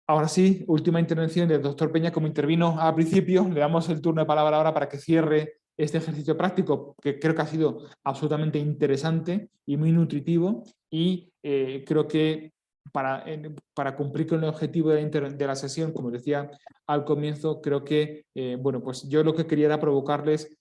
B: Ahora sí, última intervención del doctor Peña, como intervino al principio, le damos el turno de palabra ahora para que cierre este ejercicio práctico, que creo que ha sido absolutamente interesante y muy nutritivo, y creo que para cumplir con el objetivo de la sesión, como decía al comienzo, creo que, bueno, pues yo lo que quería era provocarles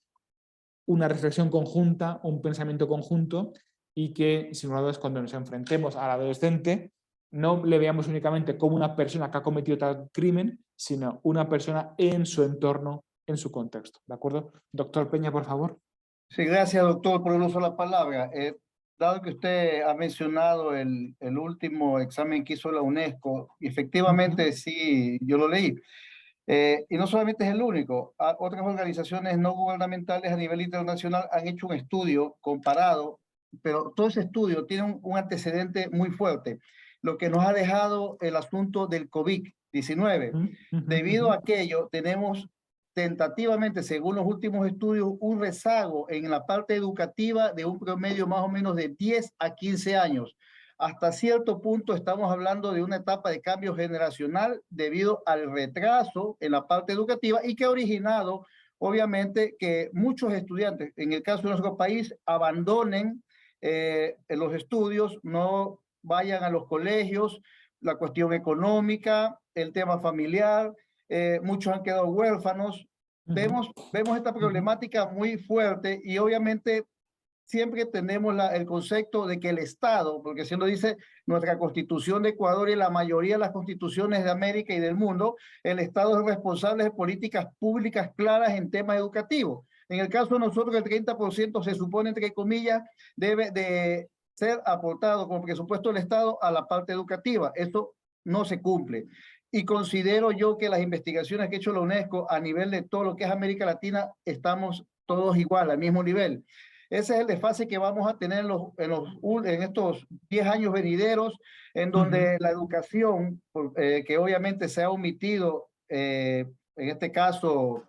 B: una reflexión conjunta, un pensamiento conjunto, y que, sin lugar a dudas, cuando nos enfrentemos al adolescente, no le veamos únicamente como una persona que ha cometido tal crimen, sino una persona en su entorno, en su contexto. ¿De acuerdo? Doctor Peña, por favor.
D: Sí, gracias, doctor, por el uso de la palabra. Dado que usted ha mencionado el último examen que hizo la UNESCO, efectivamente sí, yo lo leí. Y no solamente es el único, otras organizaciones no gubernamentales a nivel internacional han hecho un estudio comparado, pero todo ese estudio tiene un antecedente muy fuerte, lo que nos ha dejado el asunto del COVID-19. Debido a aquello, tenemos tentativamente, según los últimos estudios, un rezago en la parte educativa de un promedio más o menos de 10 a 15 años. Hasta cierto punto estamos hablando de una etapa de cambio generacional debido al retraso en la parte educativa y que ha originado, obviamente, que muchos estudiantes, en el caso de nuestro país, abandonen los estudios, no vayan a los colegios, la cuestión económica, el tema familiar, muchos han quedado huérfanos. Vemos esta problemática muy fuerte y obviamente siempre tenemos el concepto de que el Estado, porque así lo dice nuestra Constitución de Ecuador y la mayoría de las constituciones de América y del mundo, el Estado es responsable de políticas públicas claras en temas educativos. En el caso de nosotros, el 30% se supone, entre comillas, debe de ser aportado como presupuesto del Estado a la parte educativa. Esto no se cumple. Y considero yo que las investigaciones que ha hecho la UNESCO a nivel de todo lo que es América Latina, estamos todos igual, al mismo nivel. Ese es el desfase que vamos a tener en estos 10 años venideros, en donde la educación, que obviamente se ha omitido, en este caso,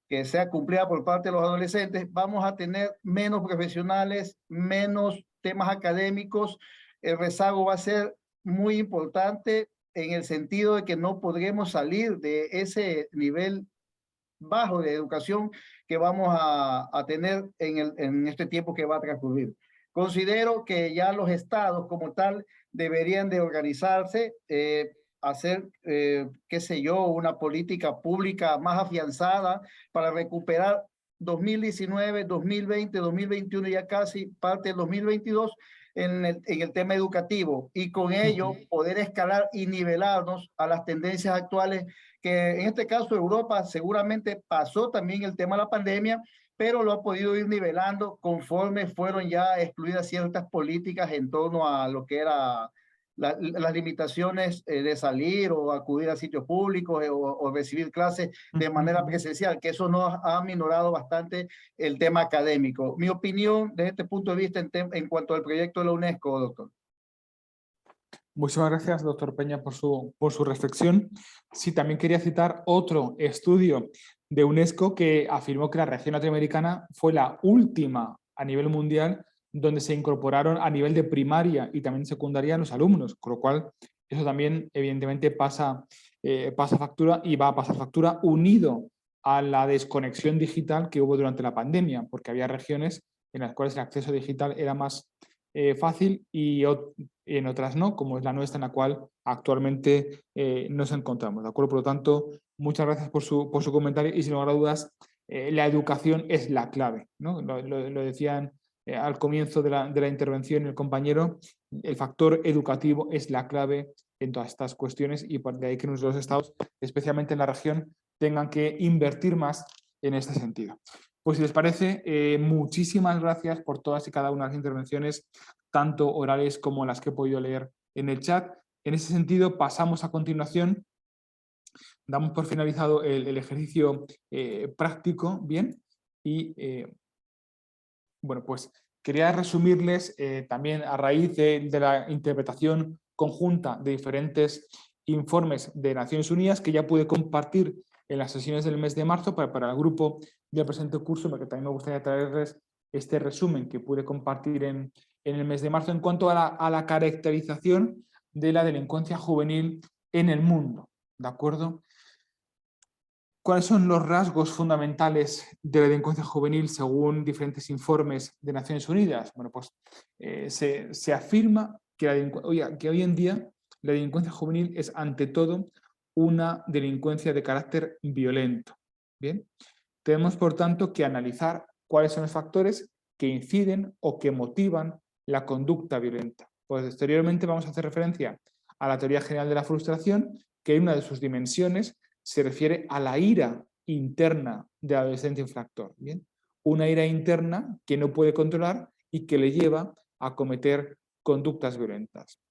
D: que sea cumplida por parte de los adolescentes, vamos a tener menos profesionales, menos temas académicos. El rezago va a ser muy importante en el sentido de que no podremos salir de ese nivel bajo de educación que vamos a tener en este tiempo que va a transcurrir. Considero que ya los estados como tal deberían de organizarse, hacer, qué sé yo, una política pública más afianzada para recuperar 2019, 2020, 2021, ya casi parte del 2022, en el tema educativo, y con ello poder escalar y nivelarnos a las tendencias actuales, que en este caso Europa seguramente pasó también el tema de la pandemia, pero lo ha podido ir nivelando conforme fueron ya excluidas ciertas políticas en torno a lo que era las limitaciones de salir o acudir a sitios públicos, o recibir clases de manera presencial, que eso nos ha minorado bastante el tema académico. Mi opinión desde este punto de vista en cuanto al proyecto de la UNESCO, doctor.
B: Muchísimas gracias, doctor Peña, por su reflexión. Sí, también quería citar otro estudio de UNESCO que afirmó que la región latinoamericana fue la última a nivel mundial donde se incorporaron a nivel de primaria y también secundaria los alumnos, con lo cual eso también evidentemente pasa factura, y va a pasar factura unido a la desconexión digital que hubo durante la pandemia, porque había regiones en las cuales el acceso digital era más fácil y en otras no, como es la nuestra, en la cual actualmente nos encontramos, ¿de acuerdo? Por lo tanto, muchas gracias por su comentario, y sin lugar a dudas, la educación es la clave, ¿no? Lo decían al comienzo de la intervención el compañero, el factor educativo es la clave en todas estas cuestiones, y por de ahí que nuestros estados, especialmente en la región, tengan que invertir más en este sentido. Pues si les parece, muchísimas gracias por todas y cada una de las intervenciones, tanto orales como las que he podido leer en el chat. En ese sentido, pasamos a continuación, damos por finalizado el ejercicio práctico, ¿bien? Y bueno, pues quería resumirles también a raíz de la interpretación conjunta de diferentes informes de Naciones Unidas que ya pude compartir en las sesiones del mes de marzo para el grupo del presente curso, porque también me gustaría traerles este resumen que pude compartir en el mes de marzo en cuanto a la caracterización de la delincuencia juvenil en el mundo, ¿de acuerdo? ¿Cuáles son los rasgos fundamentales de la delincuencia juvenil según diferentes informes de Naciones Unidas? Bueno, pues se afirma que hoy en día la delincuencia juvenil es ante todo una delincuencia de carácter violento. Bien, tenemos por tanto que analizar cuáles son los factores que inciden o que motivan la conducta violenta. Pues posteriormente vamos a hacer referencia a la teoría general de la frustración, que en una de sus dimensiones se refiere a la ira interna del adolescente infractor. ¿Bien? Una ira interna que no puede controlar y que le lleva a cometer conductas violentas.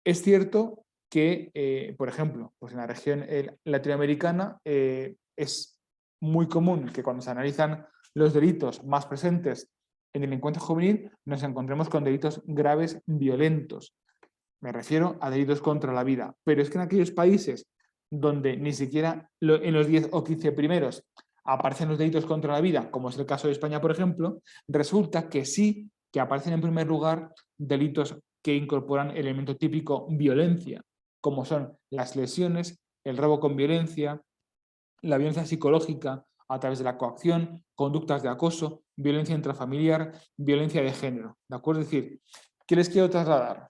B: Es cierto que, por ejemplo, pues en la región latinoamericana es muy común que cuando se analizan los delitos más presentes en delincuencia juvenil nos encontremos con delitos graves violentos. Me refiero a delitos contra la vida. Pero es que en aquellos países donde ni siquiera en los 10 o 15 primeros aparecen los delitos contra la vida, como es el caso de España, por ejemplo, resulta que sí que aparecen en primer lugar delitos que incorporan el elemento típico violencia, como son las lesiones, el robo con violencia, la violencia psicológica a través de la coacción, conductas de acoso, violencia intrafamiliar, violencia de género. ¿De acuerdo? Es decir, ¿qué les quiero trasladar?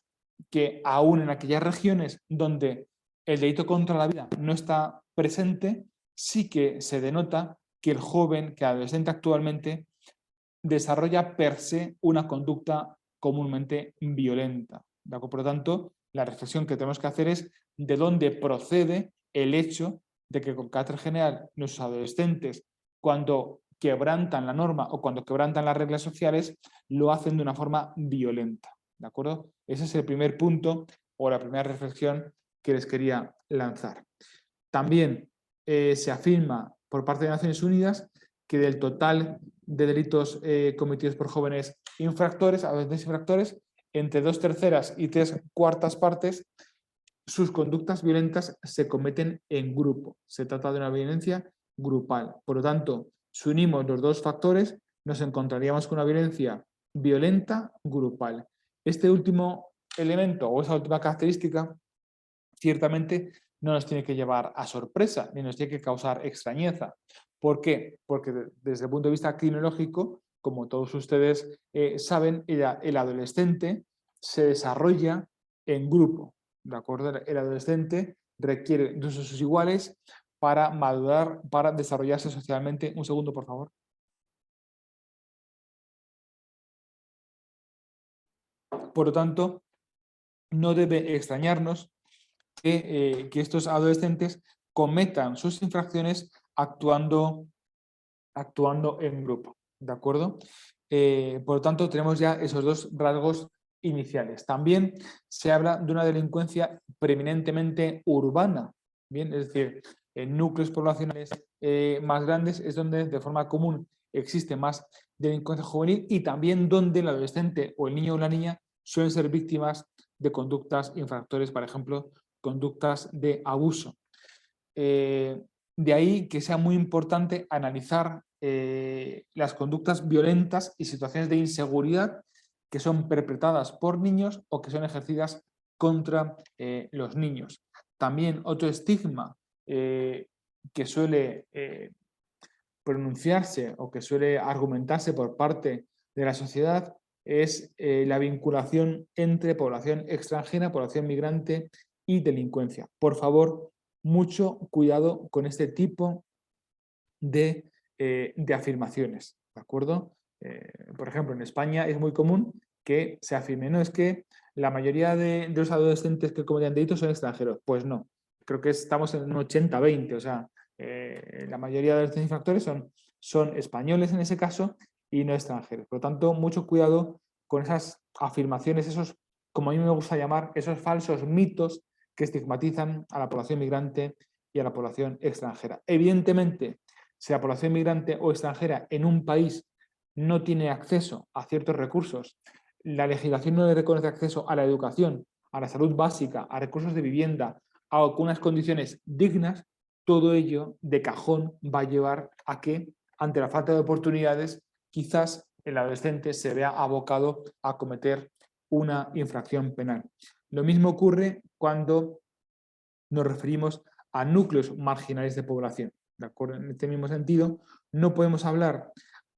B: Que aún en aquellas regiones donde el delito contra la vida no está presente, sí que se denota que el joven, que el adolescente actualmente, desarrolla per se una conducta comúnmente violenta. Por lo tanto, la reflexión que tenemos que hacer es de dónde procede el hecho de que con carácter general nuestros adolescentes, cuando quebrantan la norma o cuando quebrantan las reglas sociales, lo hacen de una forma violenta. ¿De acuerdo? Ese es el primer punto o la primera reflexión que les quería lanzar. También se afirma por parte de Naciones Unidas que del total de delitos cometidos por jóvenes infractores, adolescentes infractores, entre 2/3 y 3/4 partes, sus conductas violentas se cometen en grupo. Se trata de una violencia grupal. Por lo tanto, si unimos los dos factores, nos encontraríamos con una violencia violenta grupal. Este último elemento o esa última característica ciertamente no nos tiene que llevar a sorpresa ni nos tiene que causar extrañeza. ¿Por qué? Porque desde el punto de vista criminológico, como todos ustedes saben, el adolescente se desarrolla en grupo. ¿De acuerdo? El adolescente requiere de sus iguales para madurar, para desarrollarse socialmente. Un segundo, por favor. Por lo tanto, no debe extrañarnos que estos adolescentes cometan sus infracciones actuando en grupo. ¿De acuerdo? Por lo tanto, tenemos ya esos dos rasgos iniciales. También se habla de una delincuencia preeminentemente urbana. Bien, es decir, en núcleos poblacionales más grandes es donde de forma común existe más delincuencia juvenil y también donde el adolescente o el niño o la niña suelen ser víctimas de conductas infractores, por ejemplo, conductas de abuso. De ahí que sea muy importante analizar las conductas violentas y situaciones de inseguridad que son perpetradas por niños o que son ejercidas contra los niños. También otro estigma que suele pronunciarse o que suele argumentarse por parte de la sociedad es la vinculación entre población extranjera, población migrante y delincuencia. Por favor, mucho cuidado con este tipo de afirmaciones, ¿de acuerdo? Por ejemplo, en España es muy común que se afirme, no, es que la mayoría de los adolescentes que cometen delitos son extranjeros. Pues no, creo que estamos en un 80-20, o sea, la mayoría de los infractores son españoles en ese caso y no extranjeros. Por lo tanto, mucho cuidado con esas afirmaciones, esos, como a mí me gusta llamar, esos falsos mitos que estigmatizan a la población migrante y a la población extranjera. Evidentemente, si la población migrante o extranjera en un país no tiene acceso a ciertos recursos, la legislación no le reconoce acceso a la educación, a la salud básica, a recursos de vivienda, a unas condiciones dignas, todo ello de cajón va a llevar a que, ante la falta de oportunidades, quizás el adolescente se vea abocado a cometer una infracción penal. Lo mismo ocurre cuando nos referimos a núcleos marginales de población. ¿De acuerdo? En este mismo sentido, no podemos hablar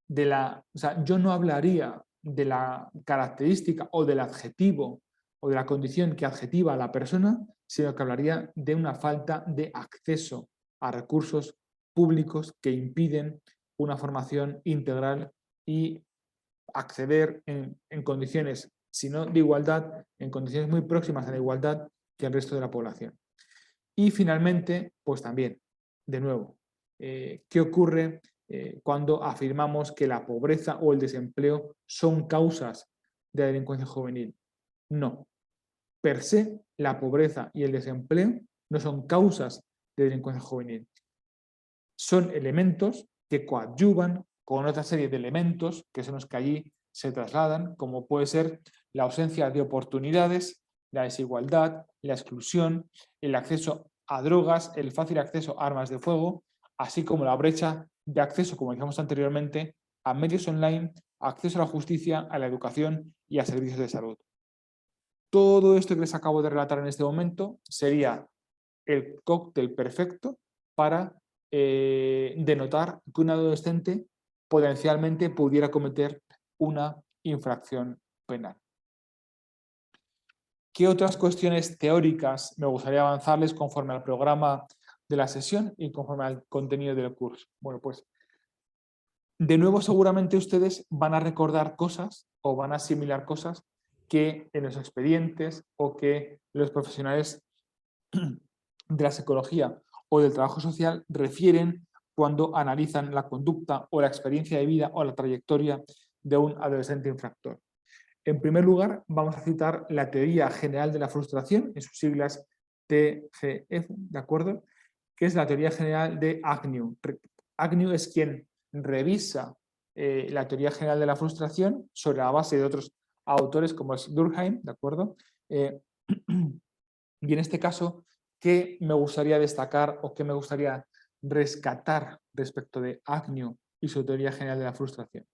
B: de la... O sea, yo no hablaría de la característica o del adjetivo o de la condición que adjetiva a la persona, sino que hablaría de una falta de acceso a recursos públicos que impiden una formación integral y acceder en condiciones, si no de igualdad, en condiciones muy próximas a la igualdad que el resto de la población. Y finalmente, pues también, de nuevo, ¿qué ocurre cuando afirmamos que la pobreza o el desempleo son causas de la delincuencia juvenil? No. Per se, la pobreza y el desempleo no son causas de delincuencia juvenil. Son elementos que coadyuvan con otra serie de elementos que son los que allí se trasladan, como puede ser la ausencia de oportunidades, la desigualdad, la exclusión, el acceso a drogas, el fácil acceso a armas de fuego, así como la brecha de acceso, como decíamos anteriormente, a medios online, acceso a la justicia, a la educación y a servicios de salud. Todo esto que les acabo de relatar en este momento sería el cóctel perfecto para denotar que un adolescente potencialmente pudiera cometer una infracción penal. ¿Qué otras cuestiones teóricas me gustaría avanzarles conforme al programa de la sesión y conforme al contenido del curso? Bueno, pues de nuevo seguramente ustedes van a recordar cosas o van a asimilar cosas que en los expedientes o que los profesionales de la psicología o del trabajo social refieren cuando analizan la conducta o la experiencia de vida o la trayectoria de un adolescente infractor. En primer lugar, vamos a citar la teoría general de la frustración, en sus siglas TGF, ¿de acuerdo? Que es la teoría general de Agnew. Agnew es quien revisa la teoría general de la frustración sobre la base de otros autores como es Durkheim, ¿de acuerdo? Y en este caso, ¿qué me gustaría destacar o qué me gustaría rescatar respecto de Agnew y su teoría general de la frustración?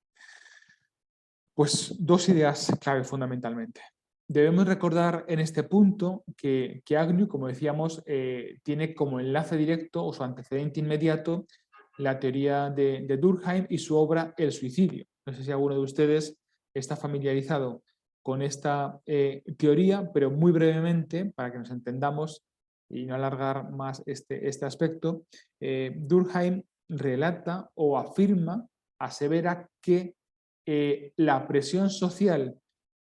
B: Pues dos ideas clave fundamentalmente. Debemos recordar en este punto que Agnew, como decíamos, tiene como enlace directo o su antecedente inmediato la teoría de Durkheim y su obra El suicidio. No sé si alguno de ustedes está familiarizado con esta teoría, pero muy brevemente, para que nos entendamos y no alargar más este aspecto, Durkheim relata o afirma, asevera que la presión social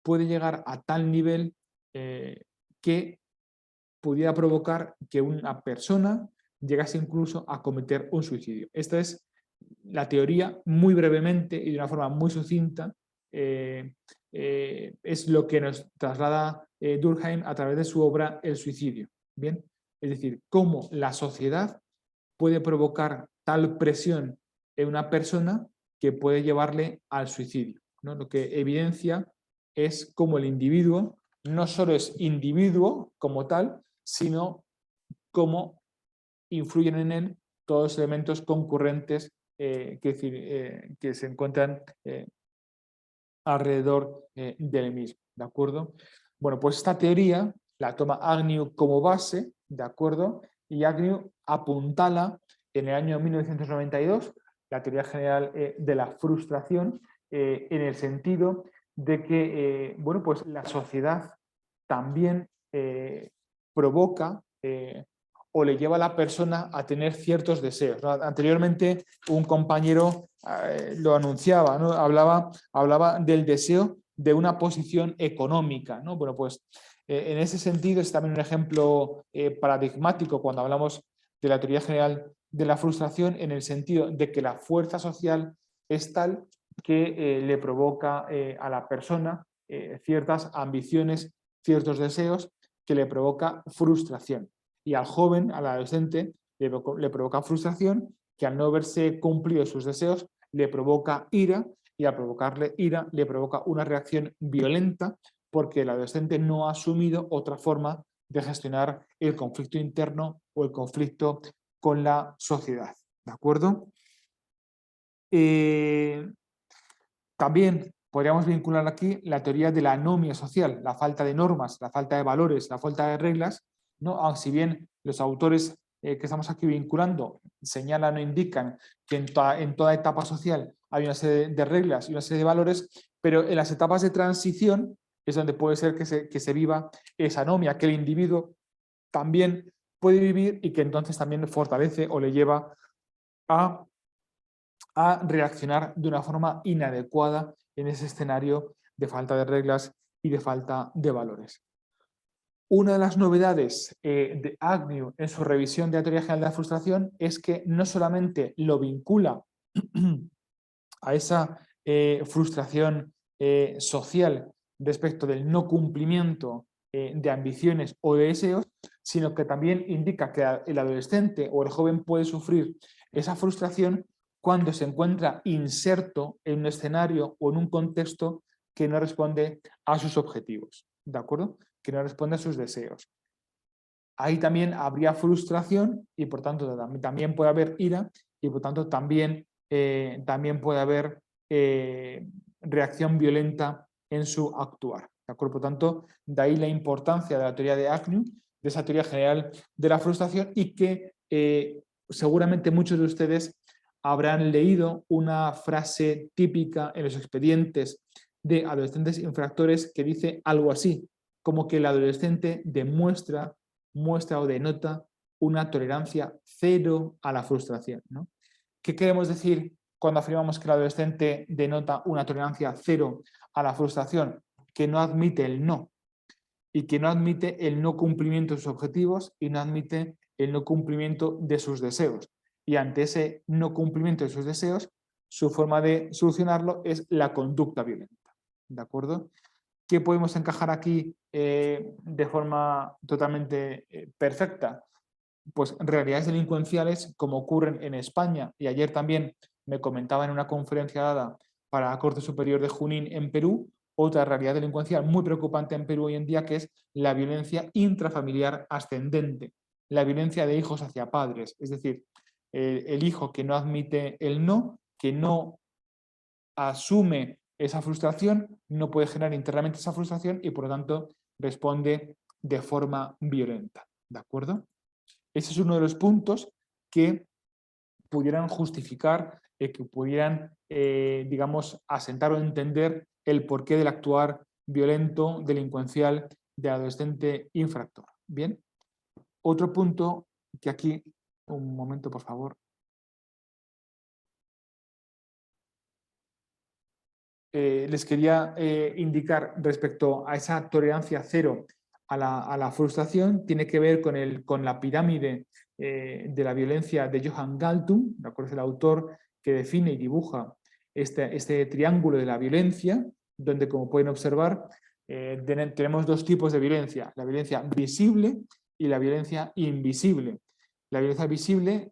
B: puede llegar a tal nivel que pudiera provocar que una persona llegase incluso a cometer un suicidio. Esta es la teoría muy brevemente y de una forma muy sucinta. Es lo que nos traslada Durkheim a través de su obra El suicidio. ¿Bien? Es decir, cómo la sociedad puede provocar tal presión en una persona que puede llevarle al suicidio, ¿no? Lo que evidencia es cómo el individuo no solo es individuo como tal, sino cómo influyen en él todos los elementos concurrentes que se encuentran alrededor del mismo, ¿de acuerdo? Bueno, pues esta teoría la toma Agnew como base, ¿de acuerdo? Y Agnew apuntala en el año 1992, la teoría general de la frustración, en el sentido de que, bueno, pues la sociedad también provoca o le lleva a la persona a tener ciertos deseos, ¿no? Anteriormente un compañero lo anunciaba, ¿no? Hablaba del deseo de una posición económica, ¿no? Bueno, pues en ese sentido es también un ejemplo paradigmático cuando hablamos de la teoría general de la frustración, en el sentido de que la fuerza social es tal que le provoca a la persona ciertas ambiciones, ciertos deseos que le provoca frustración. Y al joven, al adolescente, le provoca frustración que al no verse cumplido sus deseos le provoca ira y al provocarle ira le provoca una reacción violenta porque el adolescente no ha asumido otra forma de gestionar el conflicto interno o el conflicto con la sociedad. ¿De acuerdo? También podríamos vincular aquí la teoría de la anomia social, la falta de normas, la falta de valores, la falta de reglas, ¿no? Aun si bien los autores que estamos aquí vinculando señalan o indican que en toda etapa social hay una serie de reglas y una serie de valores, pero en las etapas de transición es donde puede ser que se viva esa anomia, que el individuo también puede vivir y que entonces también fortalece o le lleva a reaccionar de una forma inadecuada en ese escenario de falta de reglas y de falta de valores. Una de las novedades de Agnew en su revisión de la teoría general de la frustración es que no solamente lo vincula a esa frustración social respecto del no cumplimiento de ambiciones o de deseos, sino que también indica que el adolescente o el joven puede sufrir esa frustración cuando se encuentra inserto en un escenario o en un contexto que no responde a sus objetivos, ¿de acuerdo? Que no responde a sus deseos. Ahí también habría frustración y por tanto también puede haber ira y por tanto también puede haber reacción violenta en su actuar. ¿De acuerdo? Por tanto, de ahí la importancia de la teoría de Agnew, de esa teoría general de la frustración y que seguramente muchos de ustedes habrán leído una frase típica en los expedientes de adolescentes infractores que dice algo así, como que el adolescente muestra o denota una tolerancia cero a la frustración, ¿no? ¿Qué queremos decir cuando afirmamos que el adolescente denota una tolerancia cero a la frustración? Que no admite el no y que no admite el no cumplimiento de sus objetivos y no admite el no cumplimiento de sus deseos. Y ante ese no cumplimiento de sus deseos, su forma de solucionarlo es la conducta violenta. ¿De acuerdo? ¿Qué podemos encajar aquí de forma totalmente perfecta? Pues realidades delincuenciales como ocurren en España, y ayer también me comentaba en una conferencia dada para la Corte Superior de Junín en Perú, otra realidad delincuencial muy preocupante en Perú hoy en día, que es la violencia intrafamiliar ascendente, la violencia de hijos hacia padres, es decir, el hijo que no admite el no, que no asume esa frustración, no puede generar internamente esa frustración y por lo tanto responde de forma violenta. ¿De acuerdo? Ese es uno de los puntos que pudieran justificar, que pudieran, digamos, asentar o entender el porqué del actuar violento, delincuencial de adolescente infractor. Bien. Otro punto que aquí, un momento por favor. Les quería indicar respecto a esa tolerancia cero a la frustración, tiene que ver con la pirámide de la violencia de Johan Galtung, ¿de acuerdo? Es el autor que define y dibuja este triángulo de la violencia, donde, como pueden observar, tenemos dos tipos de violencia, la violencia visible y la violencia invisible. La violencia visible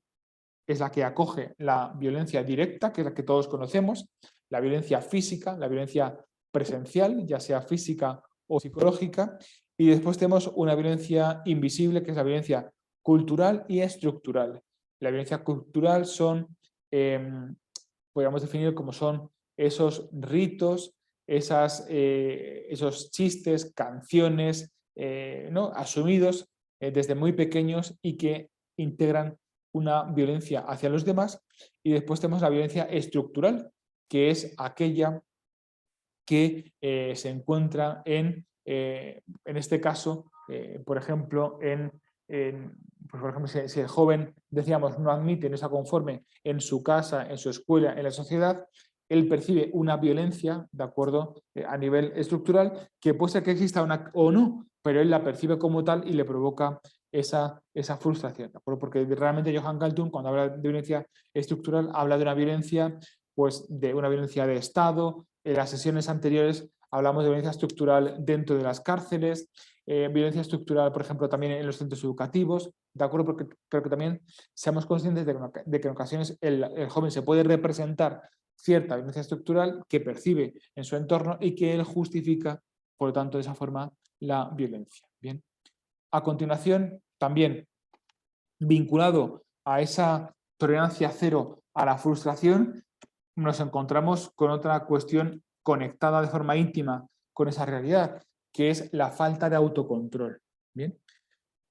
B: es la que acoge la violencia directa, que es la que todos conocemos, la violencia física, la violencia presencial, ya sea física o psicológica, y después tenemos una violencia invisible, que es la violencia cultural y estructural. La violencia cultural son, podríamos definir como son esos ritos, esos chistes, canciones, ¿no? asumidos desde muy pequeños y que integran una violencia hacia los demás. Y después tenemos la violencia estructural, que es aquella que se encuentra en este caso, por ejemplo, pues por ejemplo, si el joven, decíamos, no admite, no está conforme en su casa, en su escuela, en la sociedad, él percibe una violencia, ¿de acuerdo?, a nivel estructural, que puede ser que exista o no, pero él la percibe como tal y le provoca esa frustración, ¿de acuerdo? Porque realmente Johan Galtung, cuando habla de violencia estructural, habla de una violencia, pues de una violencia de Estado. En las sesiones anteriores hablamos de violencia estructural dentro de las cárceles, violencia estructural, por ejemplo, también en los centros educativos, ¿de acuerdo? Pero que también seamos conscientes de que en ocasiones el joven se puede representar cierta violencia estructural que percibe en su entorno y que él justifica, por lo tanto, de esa forma, la violencia. Bien. A continuación, también vinculado a esa tolerancia cero a la frustración, nos encontramos con otra cuestión conectada de forma íntima con esa realidad, que es la falta de autocontrol. Bien.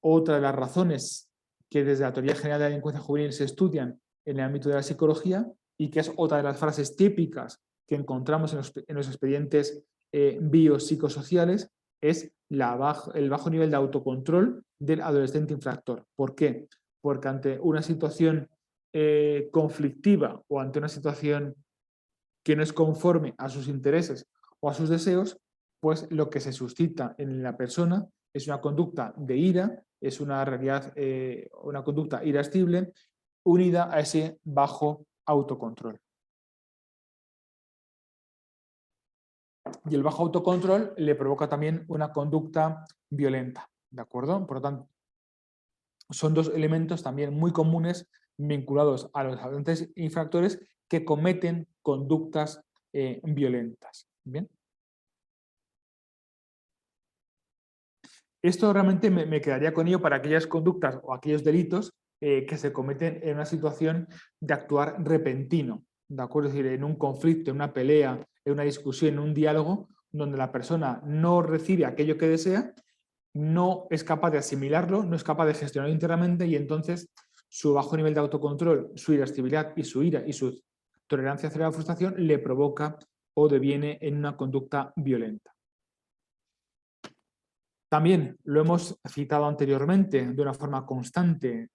B: Otra de las razones que desde la Teoría General de la Delincuencia Juvenil se estudian en el ámbito de la psicología y que es otra de las frases típicas que encontramos en los expedientes biopsicosociales, es el bajo nivel de autocontrol del adolescente infractor. ¿Por qué? Porque ante una situación conflictiva o ante una situación que no es conforme a sus intereses o a sus deseos, pues lo que se suscita en la persona es una conducta de ira, es una realidad, una conducta irascible unida a ese bajo autocontrol. Y el bajo autocontrol le provoca también una conducta violenta, ¿de acuerdo? Por lo tanto, son dos elementos también muy comunes vinculados a los adolescentes infractores que cometen conductas violentas. ¿Bien? Esto realmente me quedaría con ello para aquellas conductas o aquellos delitos que se cometen en una situación de actuar repentino, ¿de acuerdo? Es decir, en un conflicto, en una pelea, en una discusión, en un diálogo, donde la persona no recibe aquello que desea, no es capaz de asimilarlo, no es capaz de gestionarlo internamente y entonces su bajo nivel de autocontrol, su irascibilidad y su ira y su tolerancia hacia la frustración le provoca o deviene en una conducta violenta. También lo hemos citado anteriormente de una forma constante,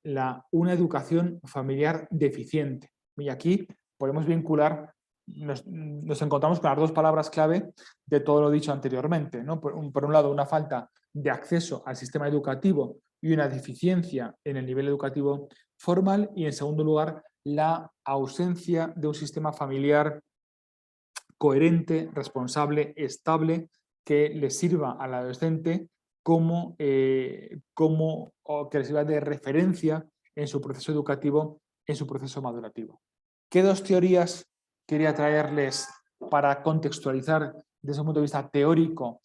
B: una educación familiar deficiente. Y aquí podemos vincular, nos encontramos con las dos palabras clave de todo lo dicho anteriormente, ¿no? Por un lado, una falta de acceso al sistema educativo y una deficiencia en el nivel educativo formal, y en segundo lugar, la ausencia de un sistema familiar coherente, responsable, estable, que le sirva al adolescente como, o que le sirva de referencia en su proceso educativo, en su proceso madurativo. ¿Qué dos teorías quería traerles para contextualizar desde un punto de vista teórico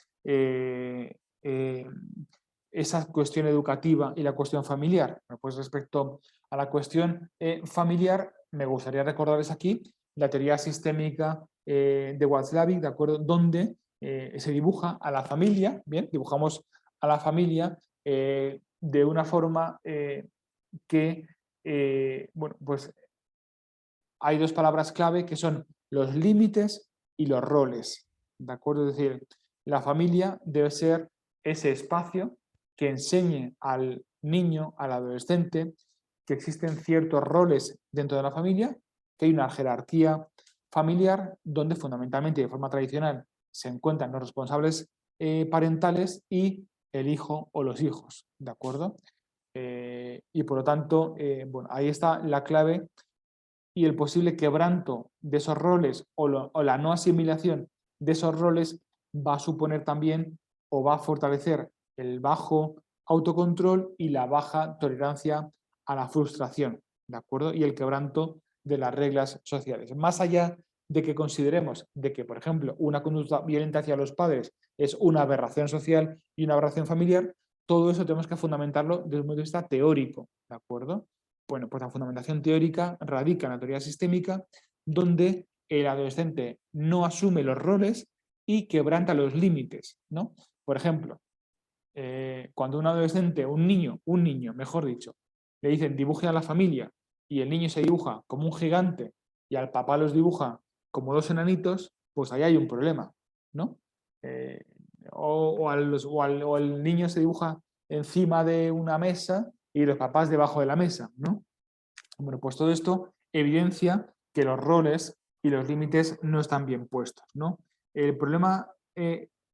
B: esa cuestión educativa y la cuestión familiar? Bueno, pues respecto a la cuestión familiar, me gustaría recordarles aquí la teoría sistémica de Watzlawick, ¿de acuerdo? Donde se dibuja a la familia, bien, dibujamos a la familia de una forma que, bueno, pues hay dos palabras clave que son los límites y los roles, ¿de acuerdo? Es decir, la familia debe ser ese espacio que enseñe al niño, al adolescente, que existen ciertos roles dentro de la familia, que hay una jerarquía familiar donde fundamentalmente y de forma tradicional se encuentran los responsables parentales y el hijo o los hijos, ¿de acuerdo? Y por lo tanto, bueno, ahí está la clave y el posible quebranto de esos roles o la no asimilación de esos roles va a suponer también o va a fortalecer el bajo autocontrol y la baja tolerancia a la frustración, ¿de acuerdo? Y el quebranto de las reglas sociales. Más allá de que consideremos de que, por ejemplo, una conducta violenta hacia los padres es una aberración social y una aberración familiar, todo eso tenemos que fundamentarlo desde un punto de vista teórico, ¿de acuerdo? Bueno, pues la fundamentación teórica radica en la teoría sistémica, donde el adolescente no asume los roles y quebranta los límites, ¿no? Por ejemplo, cuando un adolescente, un niño, mejor dicho, le dicen dibuje a la familia y el niño se dibuja como un gigante y al papá los dibuja como dos enanitos, pues ahí hay un problema, ¿no? O el niño se dibuja encima de una mesa y los papás debajo de la mesa, ¿no? Bueno, pues todo esto evidencia que los roles y los límites no están bien puestos, ¿no? El problema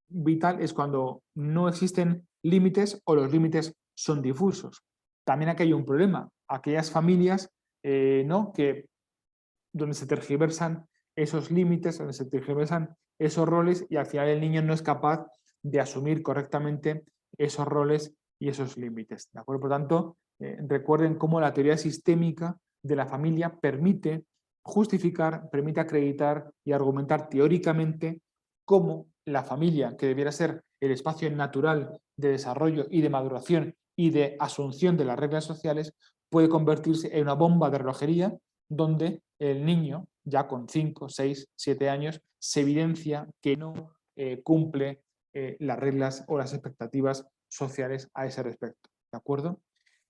B: vital es cuando no existen límites o los límites son difusos. También aquí hay un problema, aquellas familias ¿no? donde se tergiversan esos límites, donde se tergiversan esos roles y al final el niño no es capaz de asumir correctamente esos roles y esos límites, ¿de acuerdo? Por lo tanto, recuerden cómo la teoría sistémica de la familia permite justificar, permite acreditar y argumentar teóricamente cómo la familia, que debiera ser el espacio natural de desarrollo y de maduración y de asunción de las reglas sociales, puede convertirse en una bomba de relojería donde el niño, ya con 5, 6, 7 años, se evidencia que no cumple las reglas o las expectativas sociales a ese respecto, ¿de acuerdo?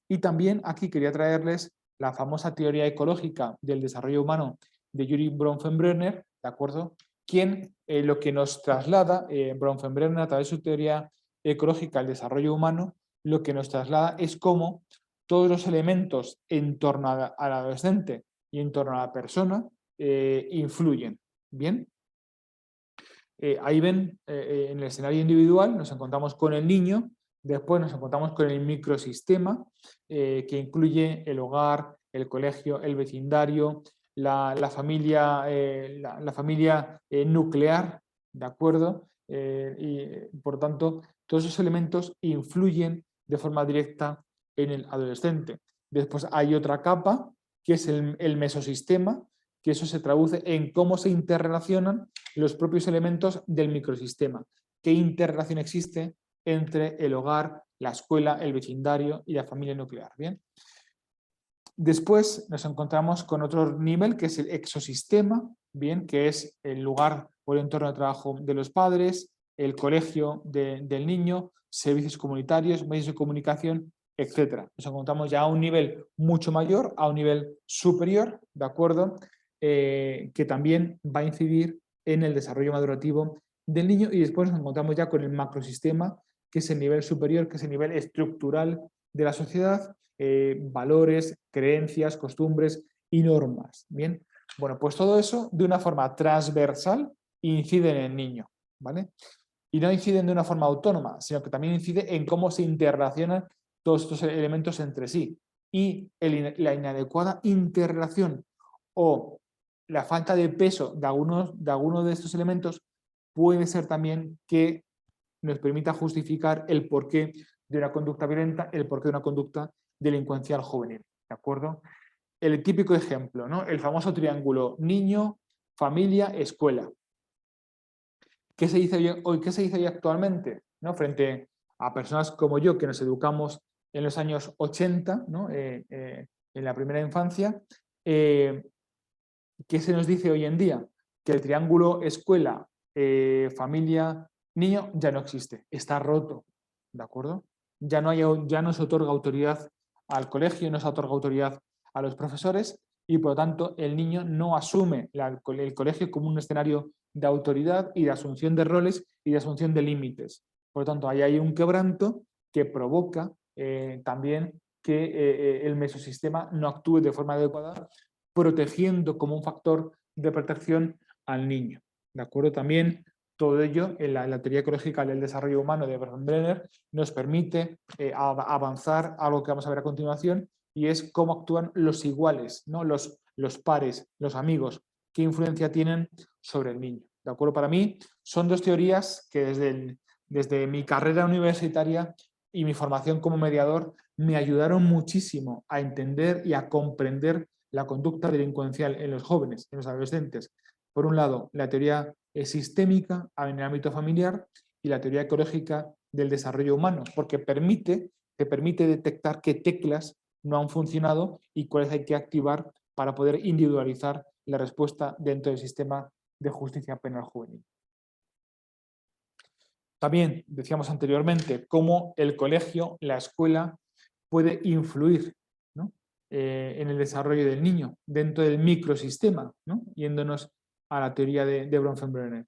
B: Y también aquí quería traerles la famosa teoría ecológica del desarrollo humano de Yuri Bronfenbrenner, ¿de acuerdo? Quien lo que nos traslada, Bronfenbrenner a través de su teoría ecológica del desarrollo humano, lo que nos traslada es cómo todos los elementos en torno al adolescente y en torno a la persona influyen, ¿bien? Ahí ven, en el escenario individual nos encontramos con el niño, después nos encontramos con el microsistema, que incluye el hogar, el colegio, el vecindario, la familia, la familia nuclear, ¿de acuerdo? Y por tanto, todos esos elementos influyen de forma directa en el adolescente. Después hay otra capa, que es el mesosistema, que eso se traduce en cómo se interrelacionan los propios elementos del microsistema. ¿Qué interrelación existe entre el hogar, la escuela, el vecindario y la familia nuclear? ¿Bien? Después nos encontramos con otro nivel que es el exosistema, ¿bien? Que es el lugar o el entorno de trabajo de los padres, el colegio del niño, servicios comunitarios, medios de comunicación, etc. Nos encontramos ya a un nivel mucho mayor, a un nivel superior, ¿de acuerdo? Que también va a incidir en el desarrollo madurativo del niño y después nos encontramos ya con el macrosistema, que es el nivel superior, que es el nivel estructural de la sociedad, valores, creencias, costumbres y normas. Bien, bueno, pues todo eso de una forma transversal incide en el niño, ¿vale? Y no inciden de una forma autónoma, sino que también incide en cómo se interrelacionan todos estos elementos entre sí. Y la inadecuada interrelación o la falta de peso de algunos de estos elementos puede ser también que nos permita justificar el porqué de una conducta violenta, el porqué de una conducta delincuencial juvenil. ¿De acuerdo? El típico ejemplo, ¿no? El famoso triángulo niño, familia, escuela. ¿Qué se dice hoy? ¿Qué se dice hoy actualmente? ¿No? Frente a personas como yo, que nos educamos en los años 80, ¿no? En la primera infancia, ¿qué se nos dice hoy en día? Que el triángulo escuela, familia, niño ya no existe, está roto, ¿de acuerdo? Ya no se otorga autoridad al colegio, no se otorga autoridad a los profesores y por lo tanto el niño no asume el colegio como un escenario de autoridad y de asunción de roles y de asunción de límites. Por lo tanto, ahí hay un quebranto que provoca también que el mesosistema no actúe de forma adecuada, protegiendo como un factor de protección al niño. ¿De acuerdo? También todo ello en la teoría ecológica del desarrollo humano de Brenner nos permite avanzar a algo que vamos a ver a continuación, y es cómo actúan los iguales, ¿no? Los pares, los amigos, qué influencia tienen sobre el niño. ¿De acuerdo? Para mí son dos teorías que desde mi carrera universitaria y mi formación como mediador me ayudaron muchísimo a entender y a comprender la conducta delincuencial en los jóvenes, en los adolescentes. Por un lado, la teoría sistémica en el ámbito familiar y la teoría ecológica del desarrollo humano, porque te permite detectar qué teclas no han funcionado y cuáles hay que activar para poder individualizar la respuesta dentro del sistema de justicia penal juvenil. También decíamos anteriormente cómo el colegio, la escuela, puede influir, ¿no? En el desarrollo del niño dentro del microsistema, ¿no? Yéndonos a la teoría de Bronfenbrenner.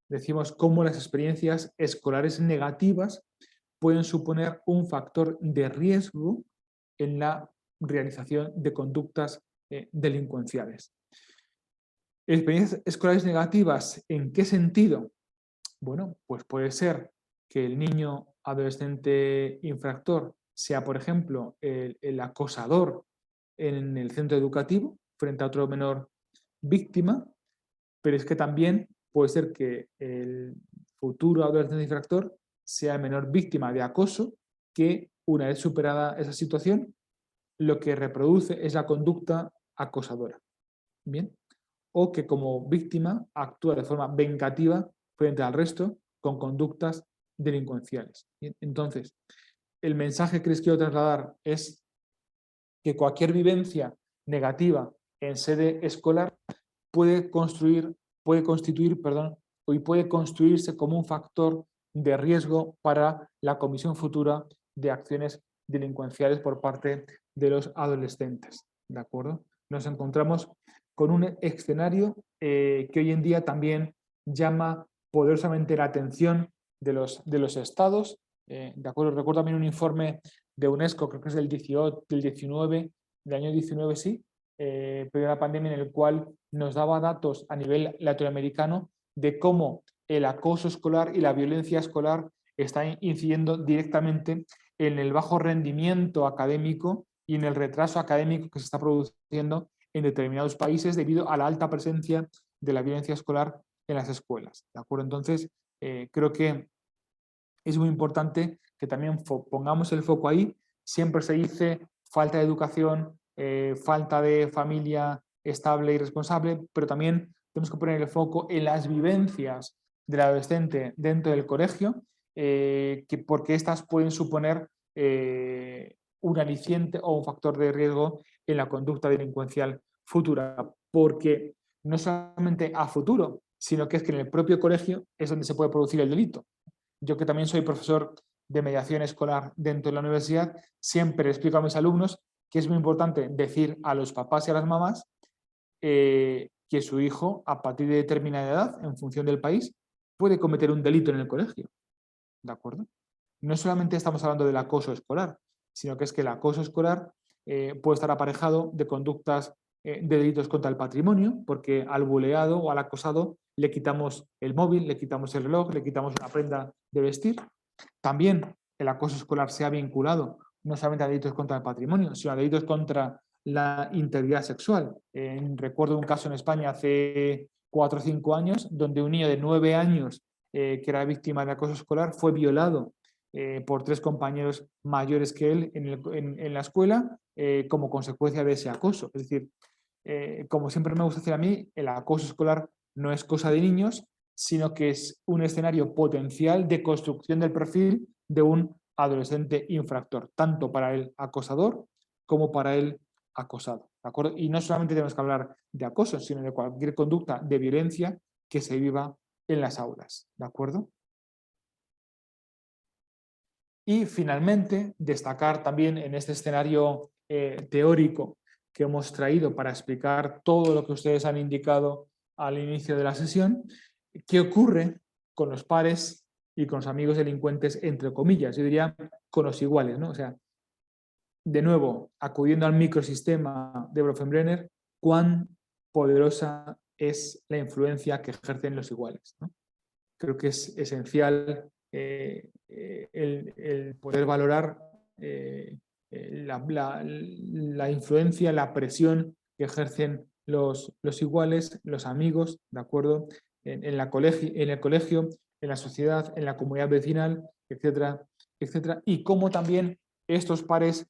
B: Decimos cómo las experiencias escolares negativas pueden suponer un factor de riesgo en la realización de conductas delincuenciales. ¿Experiencias escolares negativas en qué sentido? Bueno, pues puede ser que el niño adolescente infractor sea, por ejemplo, el acosador en el centro educativo frente a otro menor víctima, pero es que también puede ser que el futuro adolescente infractor sea el menor víctima de acoso, que una vez superada esa situación, lo que reproduce es la conducta acosadora. ¿Bien? O que como víctima actúa de forma vengativa frente al resto con conductas delincuenciales. ¿Bien? Entonces, el mensaje que les quiero trasladar es que cualquier vivencia negativa en sede escolar puede constituirse como un factor de riesgo para la comisión futura de acciones delincuenciales por parte de los adolescentes. ¿De acuerdo? Nos encontramos con un escenario que hoy en día también llama poderosamente la atención de los estados. ¿De acuerdo? Recuerdo también un informe de UNESCO, creo que es del 19, del año 19, sí, pero de la pandemia, en el cual nos daba datos a nivel latinoamericano de cómo el acoso escolar y la violencia escolar están incidiendo directamente en el bajo rendimiento académico y en el retraso académico que se está produciendo en determinados países debido a la alta presencia de la violencia escolar en las escuelas. ¿De acuerdo? Entonces, creo que es muy importante que también pongamos el foco ahí. Siempre se dice falta de educación, falta de familia estable y responsable, pero también tenemos que poner el foco en las vivencias del adolescente dentro del colegio, porque estas pueden suponer un aliciente o un factor de riesgo en la conducta delincuencial futura, porque no solamente a futuro, sino que es que en el propio colegio es donde se puede producir el delito. Yo, que también soy profesor de mediación escolar dentro de la universidad, siempre explico a mis alumnos que es muy importante decir a los papás y a las mamás que su hijo, a partir de determinada edad, en función del país, puede cometer un delito en el colegio. ¿De acuerdo? No solamente estamos hablando del acoso escolar, sino que es que el acoso escolar puede estar aparejado de conductas de delitos contra el patrimonio, porque al buleado o al acosado le quitamos el móvil, le quitamos el reloj, le quitamos una prenda de vestir. También el acoso escolar se ha vinculado no solamente a delitos contra el patrimonio, sino a delitos contra la integridad sexual. Recuerdo un caso en España hace 4 o 5 años, donde un niño de 9 años que era víctima de acoso escolar, fue violado por 3 compañeros mayores que él en la escuela como consecuencia de ese acoso. Es decir, como siempre me gusta decir a mí, el acoso escolar no es cosa de niños, sino que es un escenario potencial de construcción del perfil de un adolescente infractor, tanto para el acosador como para el acosado. ¿De acuerdo? Y no solamente tenemos que hablar de acoso, sino de cualquier conducta de violencia que se viva en las aulas. ¿De acuerdo? Y finalmente, destacar también en este escenario teórico que hemos traído para explicar todo lo que ustedes han indicado al inicio de la sesión, qué ocurre con los pares y con los amigos delincuentes, entre comillas, yo diría con los iguales, ¿no? O sea, de nuevo, acudiendo al microsistema de Bronfenbrenner, cuán poderosa es la influencia que ejercen los iguales, ¿no? Creo que es esencial el poder valorar la influencia, la presión que ejercen los iguales, los amigos, ¿de acuerdo? En el colegio, en la sociedad, en la comunidad vecinal, etcétera, etcétera. Y cómo también estos pares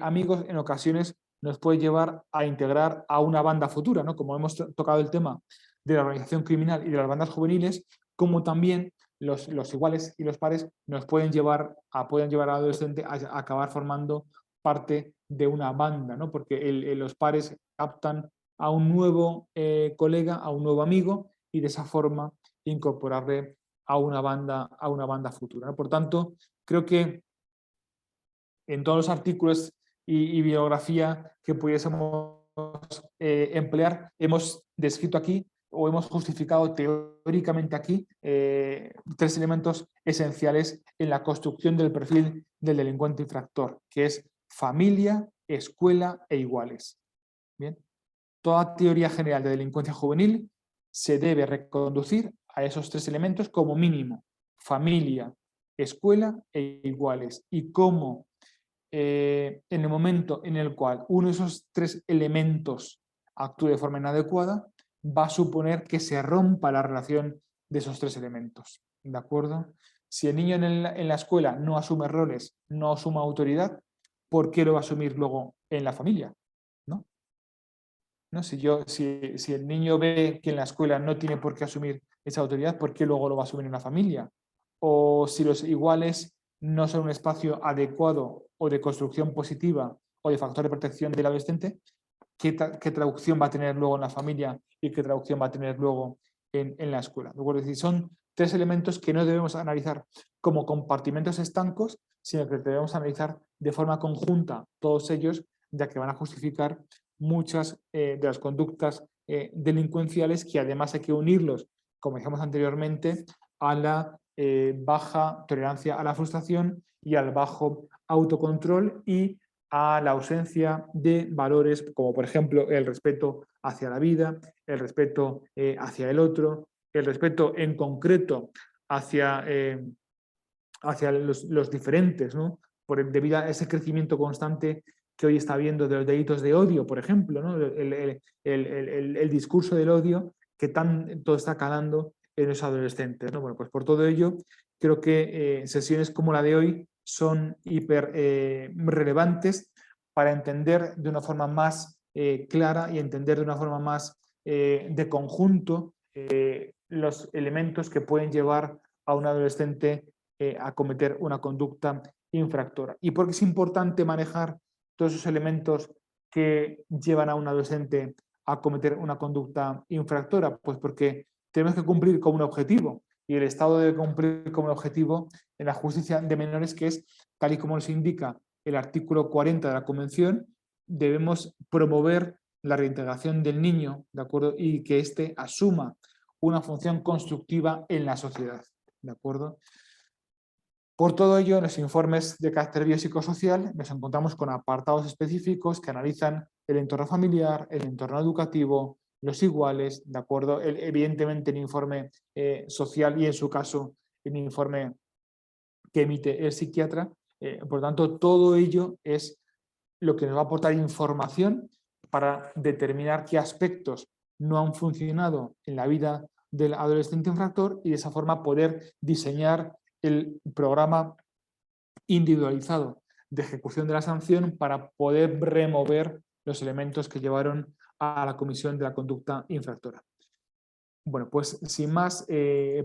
B: amigos en ocasiones nos puede llevar a integrar a una banda futura, ¿no? Como hemos tocado el tema de la organización criminal y de las bandas juveniles, como también los iguales y los pares nos pueden llevar al adolescente a acabar formando parte de una banda, ¿no? Porque los pares captan a un nuevo colega, a un nuevo amigo, y de esa forma incorporarle a una banda futura, ¿no? Por tanto, creo que en todos los artículos y bibliografía que pudiésemos emplear, hemos descrito aquí o hemos justificado teóricamente aquí 3 elementos esenciales en la construcción del perfil del delincuente infractor, que es familia, escuela e iguales. Bien. Toda teoría general de delincuencia juvenil se debe reconducir a esos 3 elementos como mínimo: familia, escuela e iguales. Y cómo en el momento en el cual uno de esos 3 elementos actúe de forma inadecuada, va a suponer que se rompa la relación de esos 3 elementos. ¿De acuerdo? Si el niño en la escuela no asume roles, no asume autoridad, ¿por qué lo va a asumir luego en la familia? ¿No? Si el niño ve que en la escuela no tiene por qué asumir esa autoridad, ¿por qué luego lo va a asumir en la familia? O si los iguales no son un espacio adecuado o de construcción positiva o de factor de protección del adolescente, ¿qué traducción va a tener luego en la familia y qué traducción va a tener luego en la escuela? Es decir, son 3 elementos que no debemos analizar como compartimentos estancos, sino que debemos analizar de forma conjunta todos ellos, ya que van a justificar muchas de las conductas delincuenciales, que además hay que unirlos, como dijimos anteriormente, a la baja tolerancia a la frustración y al bajo autocontrol y a la ausencia de valores como por ejemplo el respeto hacia la vida, el respeto hacia el otro, el respeto en concreto hacia los diferentes, ¿no? Debido a ese crecimiento constante que hoy está habiendo de los delitos de odio, por ejemplo, ¿no? El discurso del odio que tanto está calando en los adolescentes, ¿no? Bueno, pues por todo ello, creo que sesiones como la de hoy son hiper relevantes para entender de una forma más clara y entender de una forma más de conjunto los elementos que pueden llevar a un adolescente a cometer una conducta infractora. ¿Y por qué es importante manejar todos esos elementos que llevan a un adolescente a cometer una conducta infractora? Pues porque tenemos que cumplir con un objetivo, y el Estado debe cumplir con un objetivo en la justicia de menores, que es, tal y como nos indica el artículo 40 de la Convención, debemos promover la reintegración del niño, ¿de acuerdo? Y que éste asuma una función constructiva en la sociedad, ¿de acuerdo? Por todo ello, en los informes de carácter biopsicosocial nos encontramos con apartados específicos que analizan el entorno familiar, el entorno educativo, los iguales, ¿de acuerdo? Evidentemente el informe social y en su caso el informe que emite el psiquiatra. Por tanto, todo ello es lo que nos va a aportar información para determinar qué aspectos no han funcionado en la vida del adolescente infractor y de esa forma poder diseñar el programa individualizado de ejecución de la sanción para poder remover los elementos que llevaron a la comisión de la conducta infractora. Bueno, pues sin más,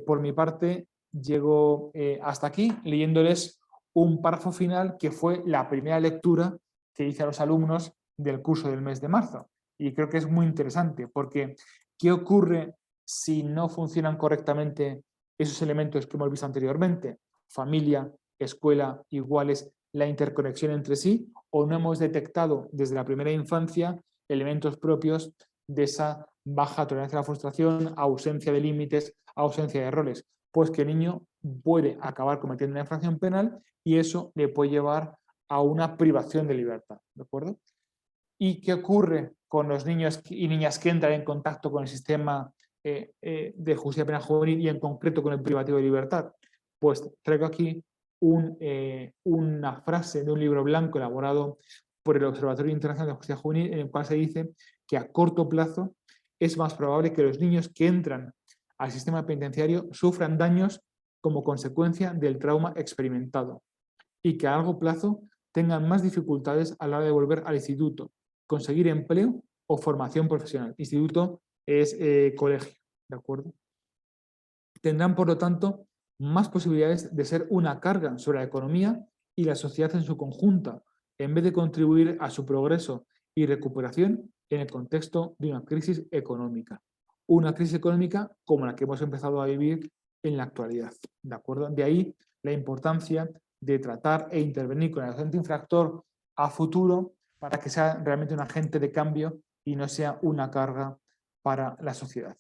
B: por mi parte, llego hasta aquí leyéndoles un párrafo final que fue la primera lectura que hice a los alumnos del curso del mes de marzo. Y creo que es muy interesante porque ¿qué ocurre si no funcionan correctamente esos elementos que hemos visto anteriormente? Familia, escuela, iguales, la interconexión entre sí, o no hemos detectado desde la primera infancia elementos propios de esa baja tolerancia a la frustración, ausencia de límites, ausencia de errores. Pues que el niño puede acabar cometiendo una infracción penal y eso le puede llevar a una privación de libertad, ¿de acuerdo? ¿Y qué ocurre con los niños y niñas que entran en contacto con el sistema de justicia penal juvenil y en concreto con el privativo de libertad? Pues traigo aquí una frase de un libro blanco elaborado por el Observatorio Internacional de Justicia Juvenil en el cual se dice que a corto plazo es más probable que los niños que entran al sistema penitenciario sufran daños como consecuencia del trauma experimentado y que a largo plazo tengan más dificultades a la hora de volver al instituto, conseguir empleo o formación profesional. Instituto es colegio, ¿de acuerdo? Tendrán, por lo tanto, más posibilidades de ser una carga sobre la economía y la sociedad en su conjunto, en vez de contribuir a su progreso y recuperación en el contexto de una crisis económica. Una crisis económica como la que hemos empezado a vivir en la actualidad, ¿de acuerdo? De ahí la importancia de tratar e intervenir con el agente infractor a futuro para que sea realmente un agente de cambio y no sea una carga para la sociedad.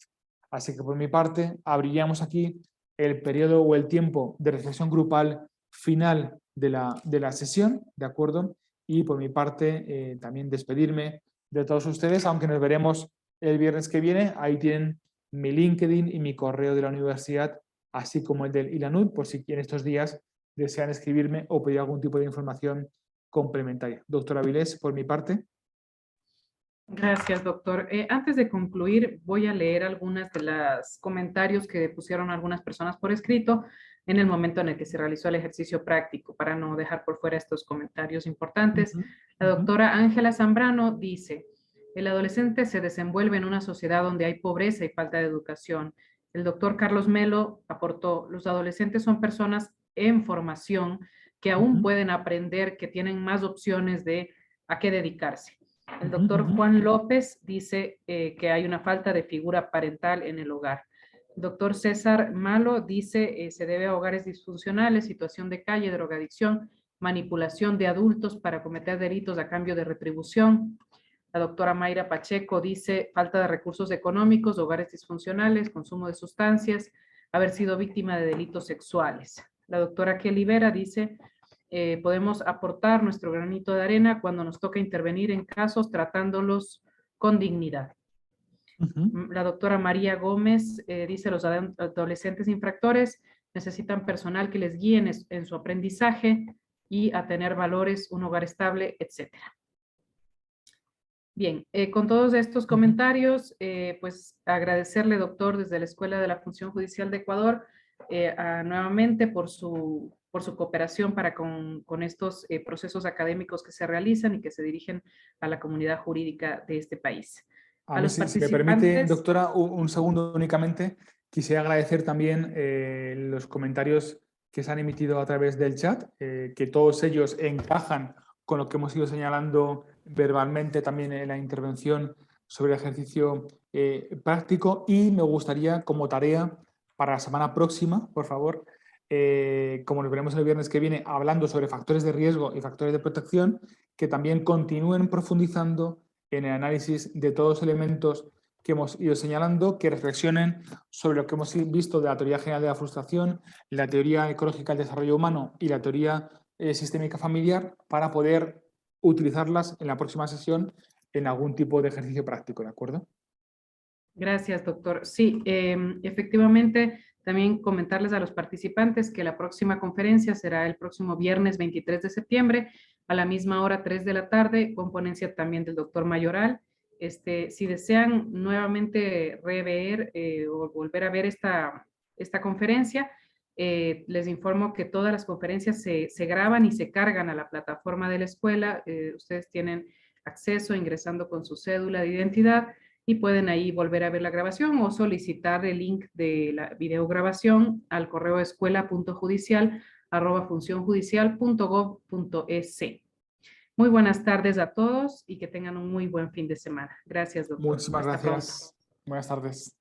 B: Así que por mi parte abriríamos aquí el periodo o el tiempo de reflexión grupal final de la sesión, ¿de acuerdo? Y por mi parte también despedirme de todos ustedes, aunque nos veremos el viernes que viene. Ahí tienen mi LinkedIn y mi correo de la universidad, así como el del ILANUD, por si en estos días desean escribirme o pedir algún tipo de información complementaria. Doctora Avilés, por mi parte.
A: Gracias, doctor. Antes de concluir, voy a leer algunos de los comentarios que pusieron algunas personas por escrito en el momento en el que se realizó el ejercicio práctico, para no dejar por fuera estos comentarios importantes. La doctora Ángela Zambrano dice: el adolescente se desenvuelve en una sociedad donde hay pobreza y falta de educación. El doctor Carlos Melo aportó: los adolescentes son personas en formación que aún pueden aprender, que tienen más opciones de a qué dedicarse. El doctor Juan López dice que hay una falta de figura parental en el hogar. El doctor César Malo dice se debe a hogares disfuncionales, situación de calle, drogadicción, manipulación de adultos para cometer delitos a cambio de retribución. La doctora Mayra Pacheco dice falta de recursos económicos, hogares disfuncionales, consumo de sustancias, haber sido víctima de delitos sexuales. La doctora Kelly Vera dice podemos aportar nuestro granito de arena cuando nos toca intervenir en casos tratándolos con dignidad. La doctora María Gómez dice los adolescentes infractores necesitan personal que les guíe en su aprendizaje y a tener valores, un hogar estable, etc. Bien, con todos estos comentarios, pues agradecerle, doctor, desde la Escuela de la Función Judicial de Ecuador, nuevamente por su cooperación para con estos procesos académicos que se realizan y que se dirigen a la comunidad jurídica de este país. A los
B: participantes, si me permite, doctora, un segundo únicamente, quisiera agradecer también los comentarios que se han emitido a través del chat, que todos ellos encajan con lo que hemos ido señalando verbalmente también en la intervención sobre el ejercicio práctico, y me gustaría como tarea para la semana próxima, por favor, como nos veremos el viernes que viene, hablando sobre factores de riesgo y factores de protección, que también continúen profundizando en el análisis de todos los elementos que hemos ido señalando, que reflexionen sobre lo que hemos visto de la teoría general de la frustración, la teoría ecológica del desarrollo humano y la teoría sistémica familiar, para poder utilizarlas en la próxima sesión en algún tipo de ejercicio práctico, ¿de acuerdo?
A: Gracias, doctor. Sí, efectivamente, también comentarles a los participantes que la próxima conferencia será el próximo viernes 23 de septiembre a la misma hora, 3 de la tarde, con ponencia también del doctor Mayoral. Si desean nuevamente rever o volver a ver esta conferencia, les informo que todas las conferencias se graban y se cargan a la plataforma de la escuela. Ustedes tienen acceso ingresando con su cédula de identidad y pueden ahí volver a ver la grabación o solicitar el link de la videograbación al correo escuela.judicial@funcionjudicial.gov.es. Muy buenas tardes a todos y que tengan un muy buen fin de semana. Gracias, doctor.
B: Muchísimas
A: Hasta pronto.
B: gracias. Buenas tardes.